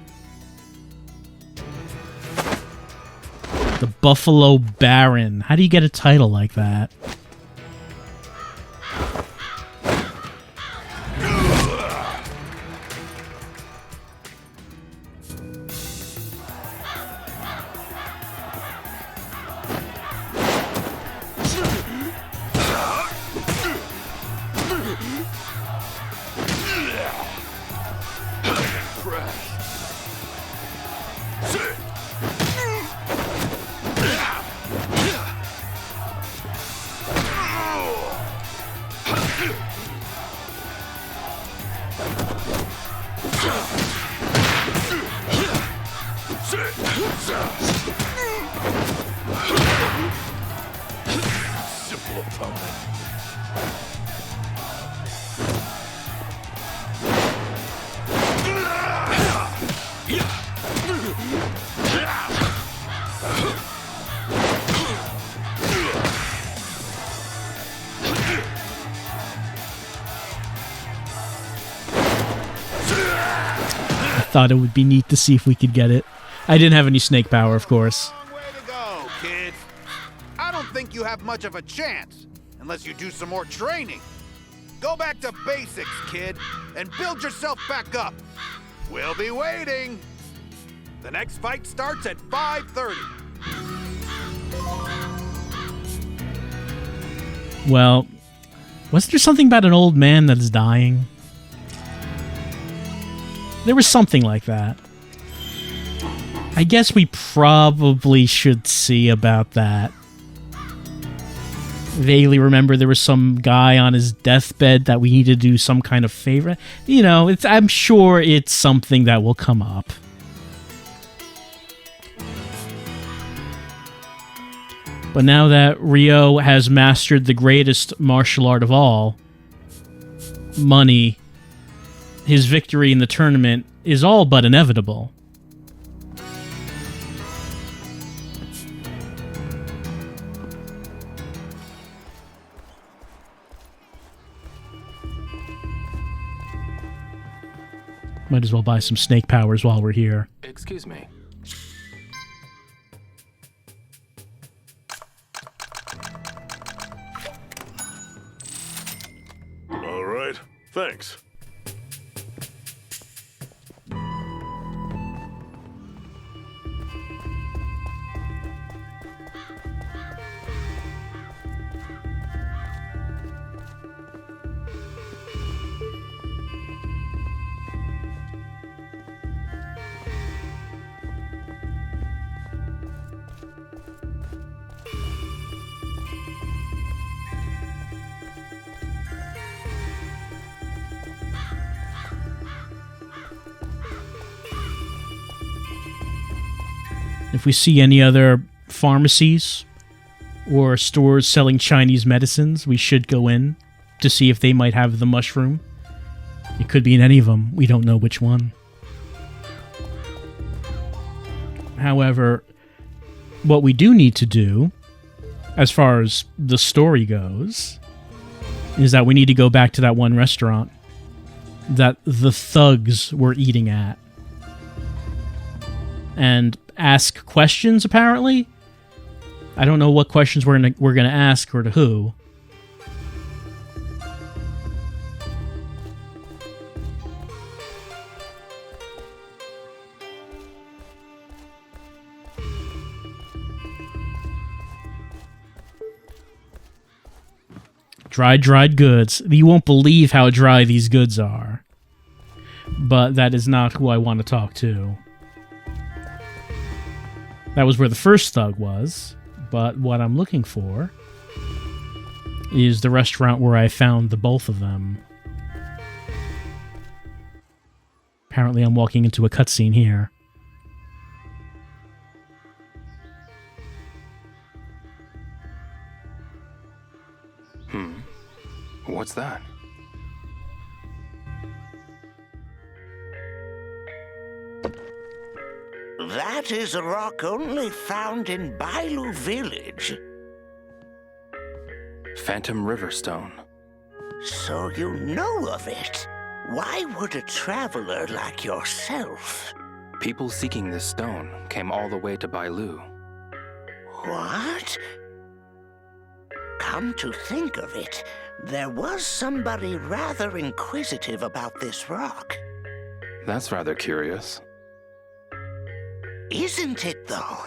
The Buffalo Baron. How do you get a title like that? Simple opponent. thought it would be neat to see if we could get it. I didn't have any snake power, of course. Go, kid. I don't think you have much of a chance unless you do some more training. Go back to basics, kid, and build yourself back up. We'll be waiting. The next fight starts at 5:30. Well, wasn't there something about an old man that's dying? There was something like that. I guess we probably should see about that. Vaguely remember there was some guy on his deathbed that we need to do some kind of favor. You know, I'm sure it's something that will come up. But now that Ryo has mastered the greatest martial art of all, money, his victory in the tournament is all but inevitable. Might as well buy some snake powers while we're here. Excuse me. All right, thanks. If we see any other pharmacies or stores selling Chinese medicines, we should go in to see if they might have the mushroom. It could be in any of them. We don't know which one. However, what we do need to do, as far as the story goes, is that we need to go back to that one restaurant that the thugs were eating at. And ask questions, apparently. I don't know what questions we're gonna ask or to who. Dried goods. You won't believe how dry these goods are. But that is not who I want to talk to. That was where the first thug was, but what I'm looking for is the restaurant where I found the both of them. Apparently I'm walking into a cutscene here. What's that? That is a rock only found in Bailu village. Phantom Riverstone. So you know of it. Why would a traveler like yourself? People seeking this stone came all the way to Bailu. What? Come to think of it, there was somebody rather inquisitive about this rock. That's rather curious. Isn't it, though?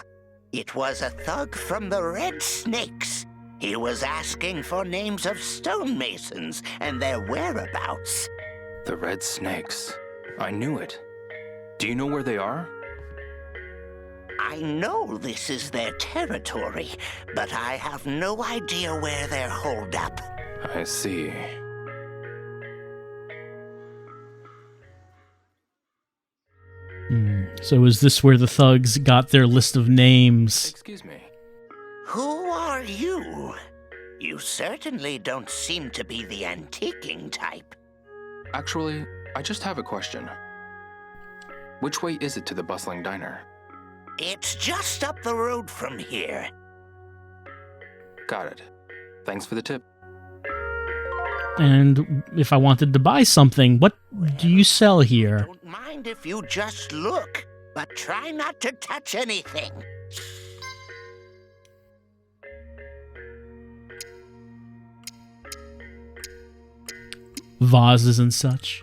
It was a thug from the Red Snakes. He was asking for names of stonemasons and their whereabouts. The Red Snakes. I knew it. Do you know where they are? I know this is their territory, but I have no idea where they're holed up. I see. So is this where the thugs got their list of names? Excuse me. Who are you? You certainly don't seem to be the antiquing type. Actually, I just have a question. Which way is it to the bustling diner? It's just up the road from here. Got it. Thanks for the tip. And if I wanted to buy something, what do you sell here? Don't mind if you just look, but try not to touch anything. Vases and such.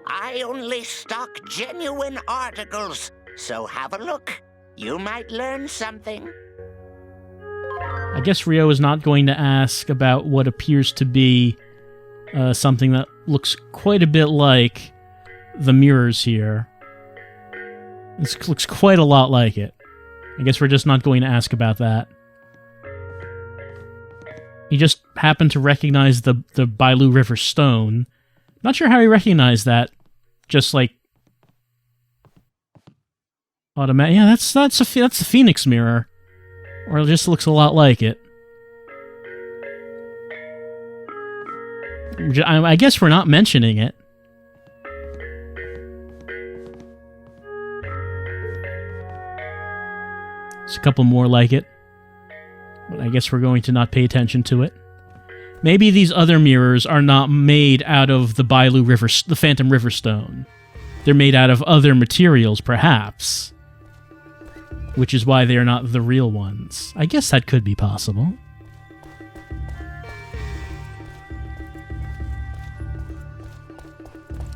I only stock genuine articles, so have a look. You might learn something. I guess Rio is not going to ask about what appears to be something that looks quite a bit like the mirrors here. This looks quite a lot like it. I guess we're just not going to ask about that. He just happened to recognize the Bailu River stone. Not sure how he recognized that. Just like automatic. Yeah, that's the Phoenix mirror, or it just looks a lot like it. I guess we're not mentioning it. There's a couple more like it. But I guess we're going to not pay attention to it. Maybe these other mirrors are not made out of the Bailu River, the Phantom River Stone. They're made out of other materials, perhaps. Which is why they are not the real ones. I guess that could be possible.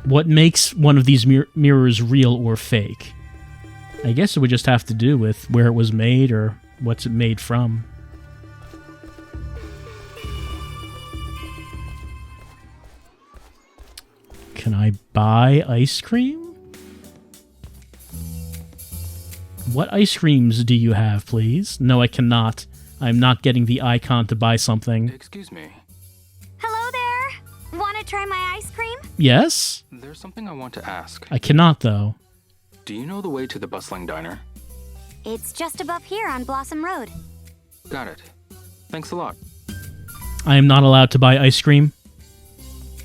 What makes one of these mirrors real or fake? I guess it would just have to do with where it was made or what's it made from. Can I buy ice cream? What ice creams do you have, please? No, I cannot. I'm not getting the icon to buy something. Excuse me. Hello there. Want to try my ice cream? Yes? There's something I want to ask. I cannot, though. Do you know the way to the bustling diner? It's just above here on Blossom Road. Got it. Thanks a lot. I am not allowed to buy ice cream.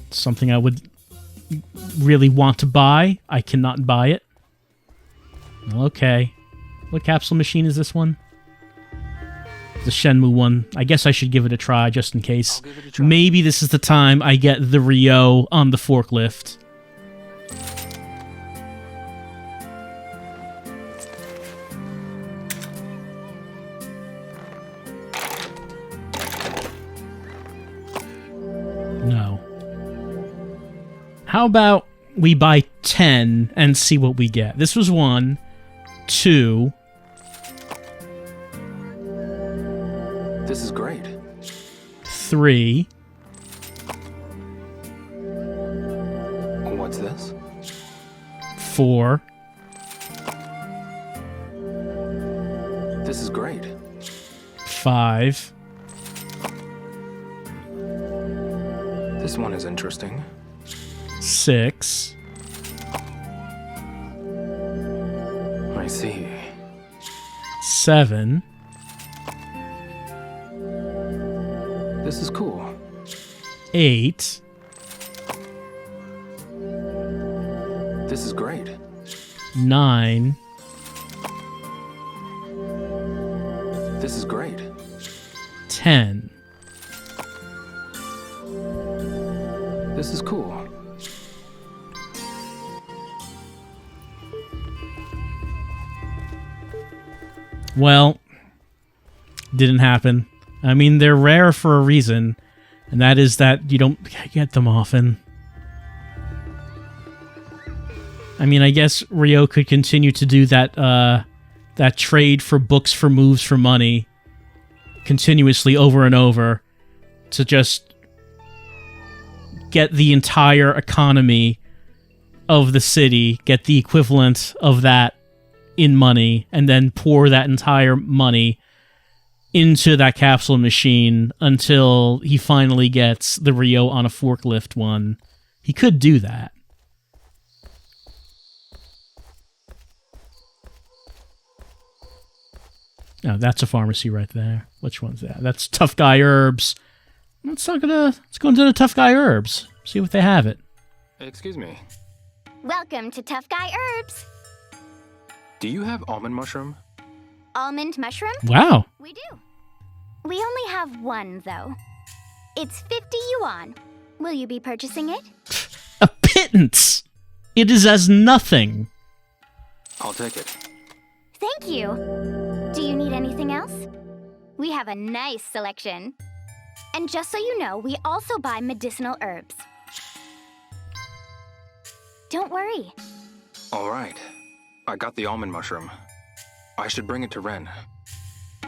It's something I would really want to buy. I cannot buy it. Okay. What capsule machine is this one? The Shenmue one. I guess I should give it a try just in case. Maybe this is the time I get the Ryo on the forklift. No. How about we buy 10 and see what we get? This was 1, 2. This is great. 3. What's this? 4. This is great. 5. This one is interesting. 6. I see. 7. This is cool. 8. This is great. 9. This is great. 10. This is cool. Well, didn't happen. I mean, they're rare for a reason, and that is that you don't get them often. I mean, I guess Ryo could continue to do that that trade for books for moves for money continuously over and over to just get the entire economy of the city, get the equivalent of that in money, and then pour that entire money into that capsule machine until he finally gets the Ryo on a forklift one. He could do that. Oh, that's a pharmacy right there. Which one's that? That's Tough Guy Herbs. Let's go into the Tough Guy Herbs. See what they have it. Excuse me. Welcome to Tough Guy Herbs. Do you have almond mushroom? Almond mushroom? Wow. We do. We only have one, though. It's 50 yuan. Will you be purchasing it? A pittance! It is as nothing. I'll take it. Thank you. Do you need anything else? We have a nice selection. And just so you know, we also buy medicinal herbs. Don't worry. All right. I got the almond mushroom. I should bring it to Ren.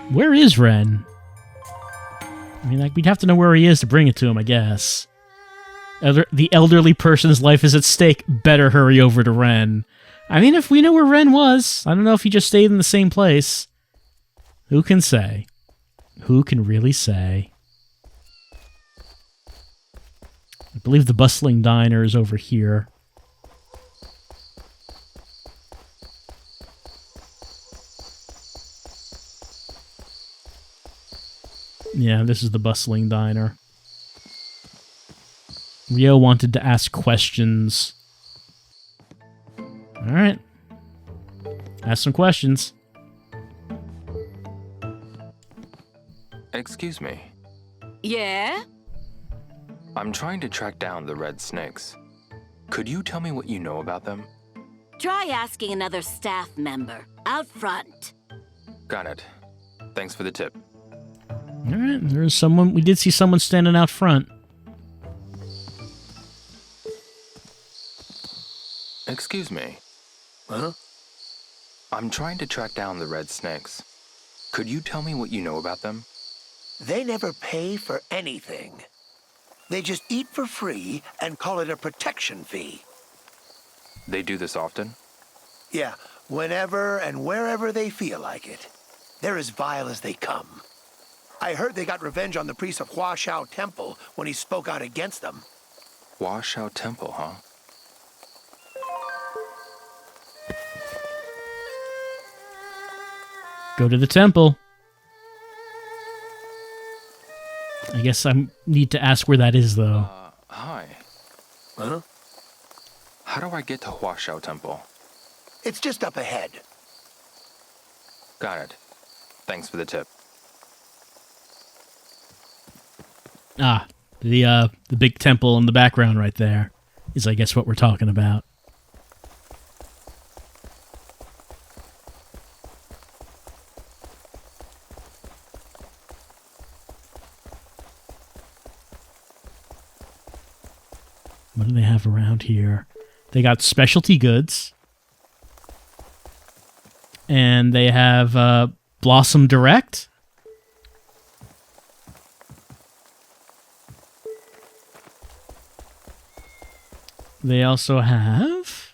Where is Ren? I mean, like, we'd have to know where he is to bring it to him, I guess. The elderly person's life is at stake. Better hurry over to Ren. I mean, if we know where Ren was, I don't know if he just stayed in the same place. Who can say? Who can really say? I believe the bustling diner is over here. Yeah, this is the bustling diner. Rio wanted to ask questions. Alright. Ask some questions. Excuse me. Yeah? I'm trying to track down the red snakes. Could you tell me what you know about them? Try asking another staff member. Out front. Got it. Thanks for the tip. Alright, there's someone. We did see someone standing out front. Excuse me. Huh? I'm trying to track down the red snakes. Could you tell me what you know about them? They never pay for anything. They just eat for free and call it a protection fee. They do this often? Yeah, whenever and wherever they feel like it. They're as vile as they come. I heard they got revenge on the priest of Hua Shao Temple when he spoke out against them. Hua Shao Temple, huh? Go to the temple. I guess I need to ask where that is, though. Hi. Huh? How do I get to Hua Shao Temple? It's just up ahead. Got it. Thanks for the tip. Ah, the big temple in the background right there is, I guess, what we're talking about. What do they have around here? They got specialty goods. And they have Blossom Direct. They also have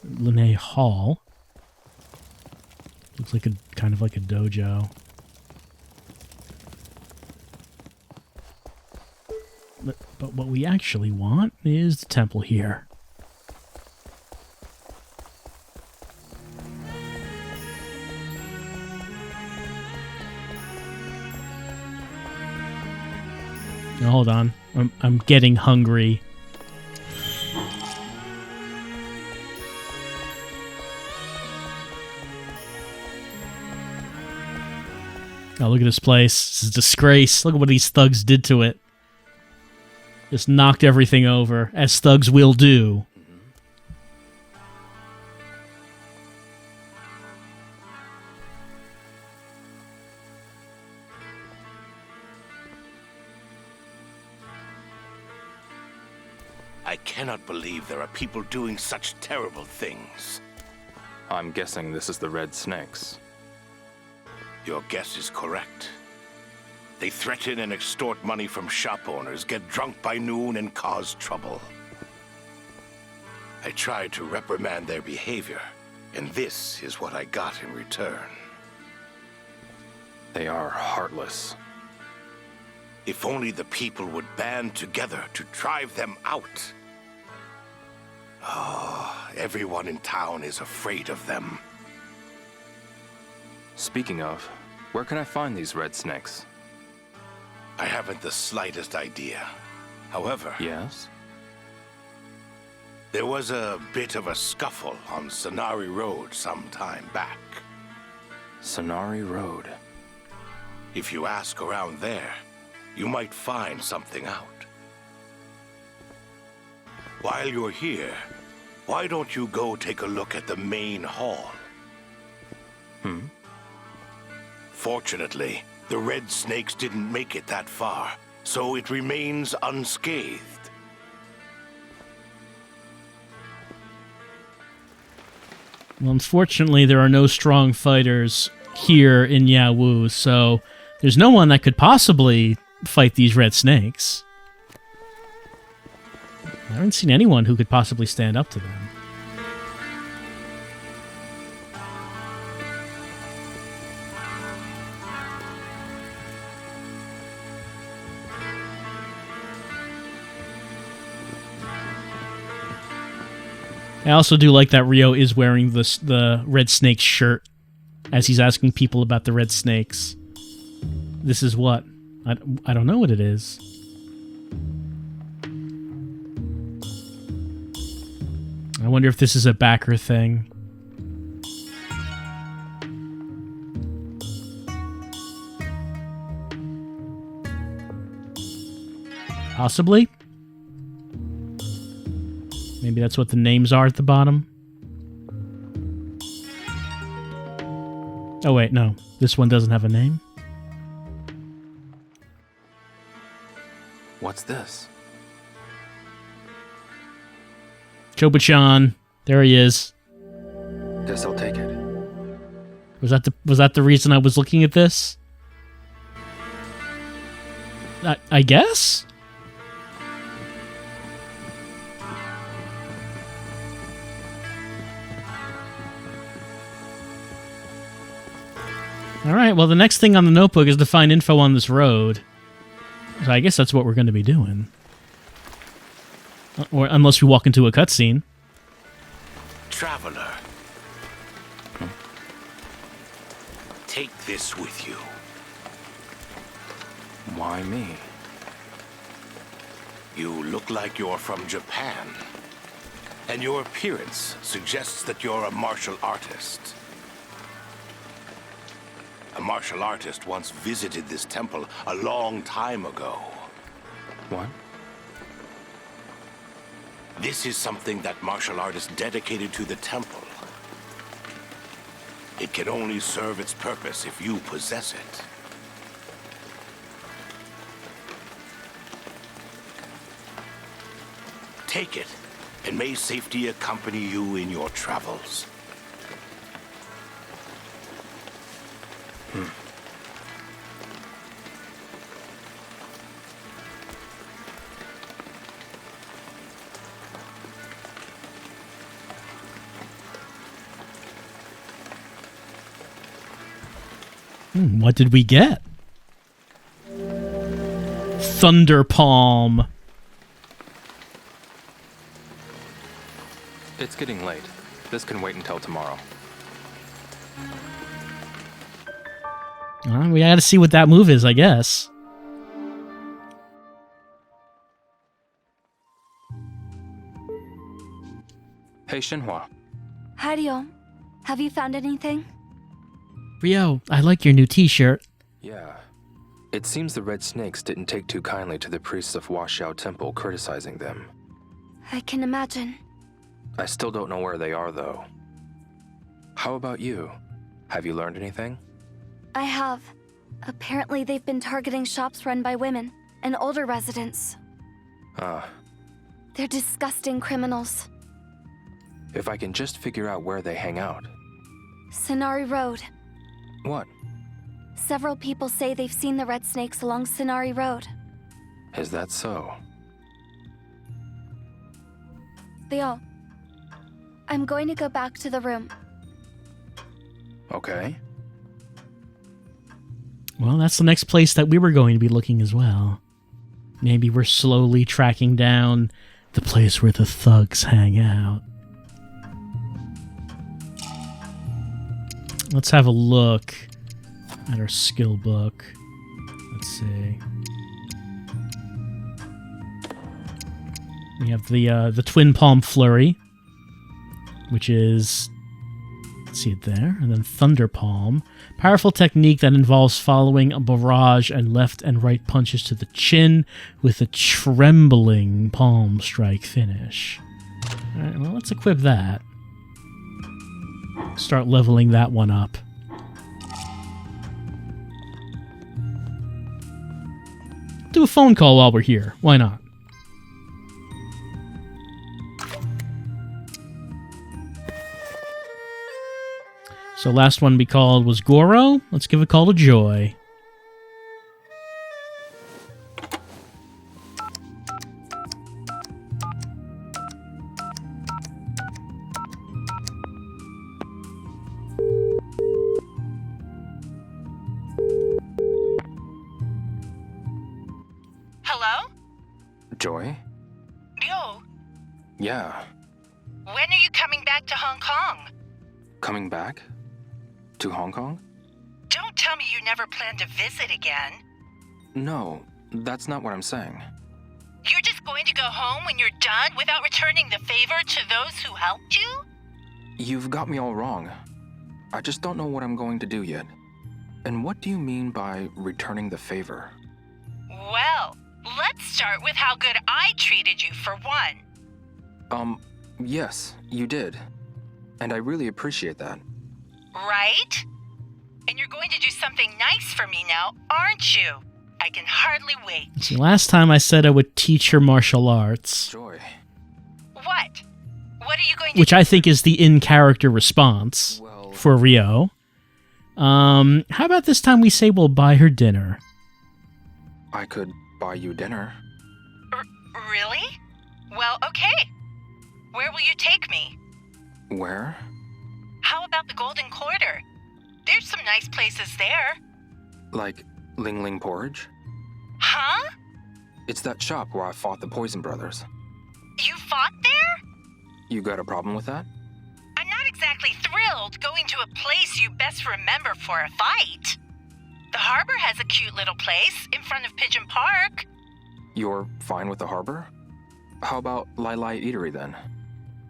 Lene Hall. Looks like kind of like a dojo. But what we actually want is the temple here. Now, hold on. I'm getting hungry. Oh, look at this place. This is a disgrace. Look at what these thugs did to it. Just knocked everything over, as thugs will do. I cannot believe there are people doing such terrible things. I'm guessing this is the red snakes. Your guess is correct. They threaten and extort money from shop owners, get drunk by noon, and cause trouble. I tried to reprimand their behavior, and this is what I got in return. They are heartless. If only the people would band together to drive them out. Oh, everyone in town is afraid of them. Speaking of, where can I find these red snakes? I haven't the slightest idea. However... Yes? There was a bit of a scuffle on Sonari Road some time back. Sonari Road. If you ask around there, you might find something out. While you're here, why don't you go take a look at the main hall? Fortunately, the red snakes didn't make it that far, so it remains unscathed. Well, unfortunately, there are no strong fighters here in Yawu, so there's no one that could possibly fight these red snakes. I haven't seen anyone who could possibly stand up to them. I also do like that Ryo is wearing the red snake shirt as he's asking people about the red snakes. This is what? I don't know what it is. I wonder if this is a backer thing. Possibly. Maybe that's what the names are at the bottom. Oh wait, no. This one doesn't have a name. What's this? Choba-chan. There he is. Guess I'll take it. Was that the reason I was looking at this? I guess? Alright, well the next thing on the notebook is to find info on this road. So I guess that's what we're going to be doing. Or unless we walk into a cutscene. Traveler. Take this with you. Why me? You look like you're from Japan. And your appearance suggests that you're a martial artist. A martial artist once visited this temple a long time ago. What? This is something that martial artist dedicated to the temple. It can only serve its purpose if you possess it. Take it, and may safety accompany you in your travels. What did we get? Thunder Palm. It's getting late. This can wait until tomorrow. We gotta see what that move is, I guess. Hey, Shinhua. Hi, Ryo. Have you found anything? Ryo, I like your new t-shirt. Yeah. It seems the red snakes didn't take too kindly to the priests of Huaxiao Temple criticizing them. I can imagine. I still don't know where they are, though. How about you? Have you learned anything? I have. Apparently they've been targeting shops run by women and older residents. Ah. They're disgusting criminals. If I can just figure out where they hang out. Sanari Road. What? Several people say they've seen the red snakes along Sanari Road. Is that so? Ryo, I'm going to go back to the room. Okay. Well, that's the next place that we were going to be looking as well. Maybe we're slowly tracking down the place where the thugs hang out. Let's have a look at our skill book. Let's see. We have the Twin Palm Flurry, which is See it there. And then Thunder Palm. Powerful technique that involves following a barrage and left and right punches to the chin with a trembling palm strike finish. Alright, well, let's equip that. Start leveling that one up. Do a phone call while we're here. Why not? So last one we called was Goro. Let's give a call to Joy. Hello? Joy? Ryo, Yeah. when are you coming back to Hong Kong? Coming back? To Hong Kong? Don't tell me you never plan to visit again. No, that's not what I'm saying. You're just going to go home when you're done without returning the favor to those who helped you? You've got me all wrong. I just don't know what I'm going to do yet. And what do you mean by returning the favor? Well, let's start with how good I treated you for one. Yes, you did. And I really appreciate that. Right? And you're going to do something nice for me now, aren't you? I can hardly wait. See, last time I said I would teach her martial arts. Joy. What? What are you going to Which I think is the in-character response for Ryo. How about this time we say we'll buy her dinner? I could buy you dinner. Really? Well, okay. Where will you take me? Where? How about the Golden Quarter? There's some nice places there. Like Ling Ling Porridge? Huh? It's that shop where I fought the Poison Brothers. You fought there? You got a problem with that? I'm not exactly thrilled going to a place you best remember for a fight. The harbor has a cute little place in front of Pigeon Park. You're fine with the harbor? How about Lai Lai Eatery then?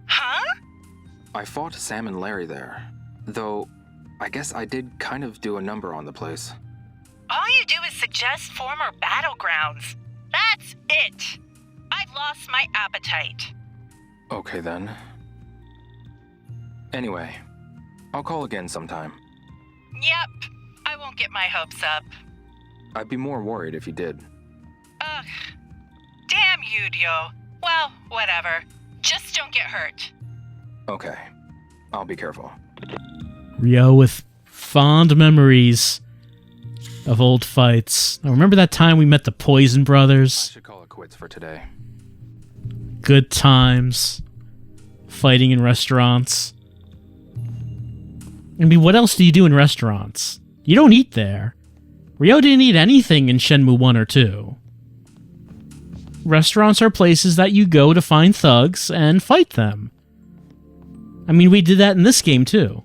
Huh? I fought Sam and Larry there, though I guess I did kind of do a number on the place. All you do is suggest former battlegrounds. That's it. I've lost my appetite. Okay then. Anyway, I'll call again sometime. Yep, I won't get my hopes up. I'd be more worried if you did. Ugh. Damn you, Ryo. Well, whatever. Just don't get hurt. Okay, I'll be careful. Ryo with fond memories of old fights. Now, remember that time we met the Poison Brothers? I should call it quits for today. Good times. Fighting in restaurants. I mean, what else do you do in restaurants? You don't eat there. Ryo didn't eat anything in Shenmue 1 or 2. Restaurants are places that you go to find thugs and fight them. I mean, we did that in this game, too.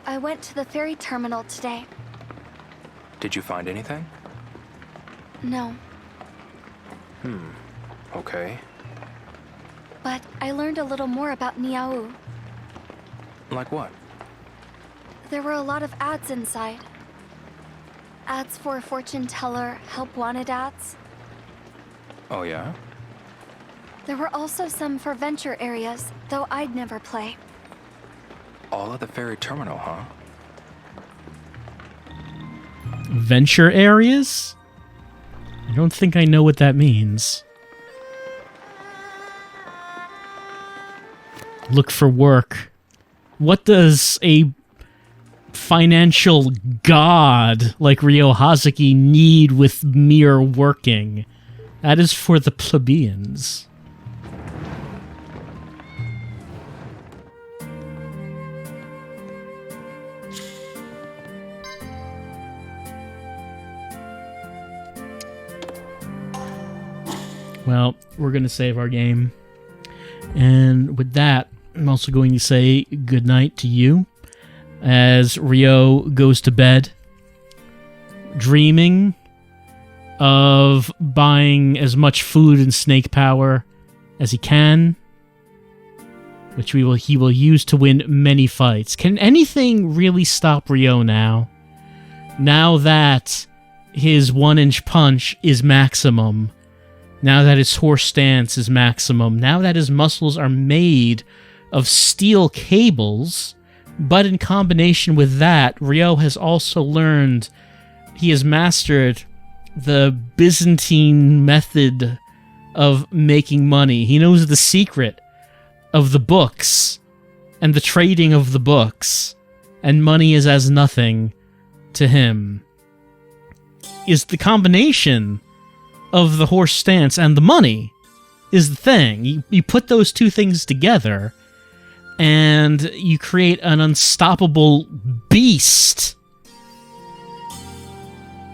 I went to the ferry terminal today. Did you find anything? No, Okay. but I learned a little more about Niao. Like what? There were a lot of ads inside. Ads for fortune teller, help wanted ads. Oh yeah? There were also some for venture areas, though I'd never play. All at the ferry terminal, huh? Venture areas? I don't think I know what that means. Look for work. What does a financial god like Ryo Hazuki need with mere working? That is for the plebeians. Well, we're going to save our game. And with that, I'm also going to say goodnight to you as Ryo goes to bed, dreaming of buying as much food and snake power as he can, which he will use to win many fights. Can anything really stop Ryo now? Now that his 1-inch punch is maximum, now that his horse stance is maximum, now that his muscles are made of steel cables, but in combination with that, Ryo has also learned, he has mastered the Byzantine method of making money. He knows the secret of the books and the trading of the books, and money is as nothing to him. Is the combination of the horse stance and the money is the thing. You put those two things together and you create an unstoppable beast.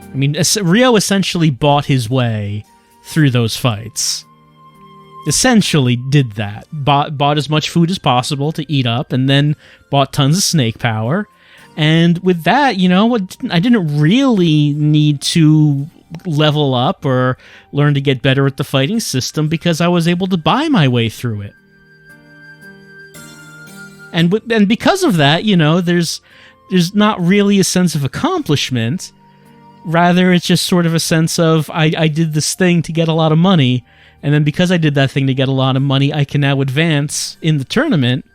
I mean, Ryo essentially bought his way through those fights. Essentially did that. Bought as much food as possible to eat up, and then bought tons of snake power. And with that, you know, I didn't really need to level up or learn to get better at the fighting system because I was able to buy my way through it. And because of that, you know, there's not really a sense of accomplishment. Rather, it's just sort of a sense of, I did this thing to get a lot of money, and then because I did that thing to get a lot of money, I can now advance in the tournament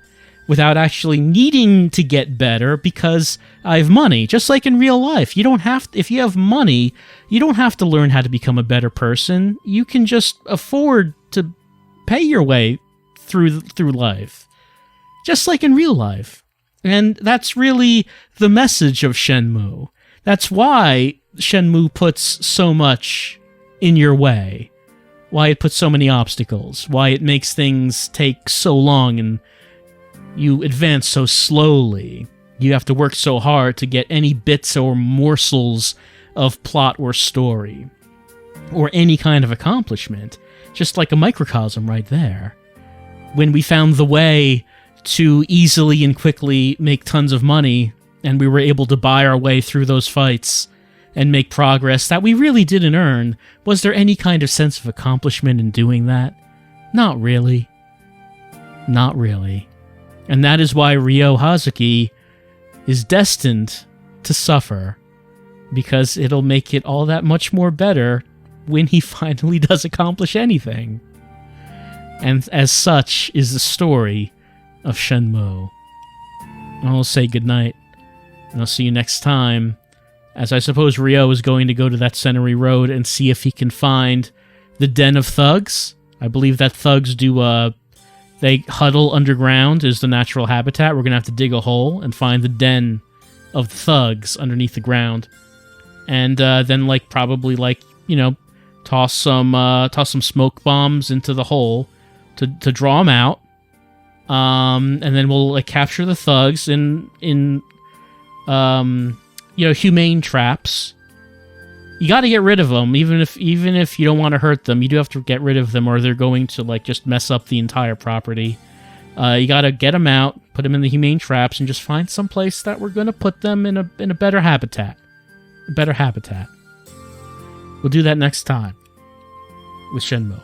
without actually needing to get better because I have money. Just like in real life, you don't have to, if you have money, you don't have to learn how to become a better person. You can just afford to pay your way through life. Just like in real life. And that's really the message of Shenmue. That's why Shenmue puts so much in your way. Why it puts so many obstacles. Why it makes things take so long and you advance so slowly. You have to work so hard to get any bits or morsels of plot or story. Or any kind of accomplishment. Just like a microcosm right there. When we found the way to easily and quickly make tons of money, and we were able to buy our way through those fights and make progress that we really didn't earn, was there any kind of sense of accomplishment in doing that? Not really. Not really. And that is why Ryo Hazuki is destined to suffer, because it'll make it all that much more better when he finally does accomplish anything. And as such is the story of Shenmue. I'll say goodnight, and I'll see you next time, as I suppose Ryo is going to go to that Senori Road and see if he can find the Den of Thugs. I believe that thugs do, they huddle underground is the natural habitat. We're going to have to dig a hole and find the den of the thugs underneath the ground. And then, probably, toss some smoke bombs into the hole to draw them out. And then we'll capture the thugs in humane traps. You got to get rid of them, even if you don't want to hurt them. You do have to get rid of them, or they're going to just mess up the entire property. You got to get them out, put them in the humane traps, and just find some place that we're going to put them in a better habitat. A better habitat. We'll do that next time with Shenmue.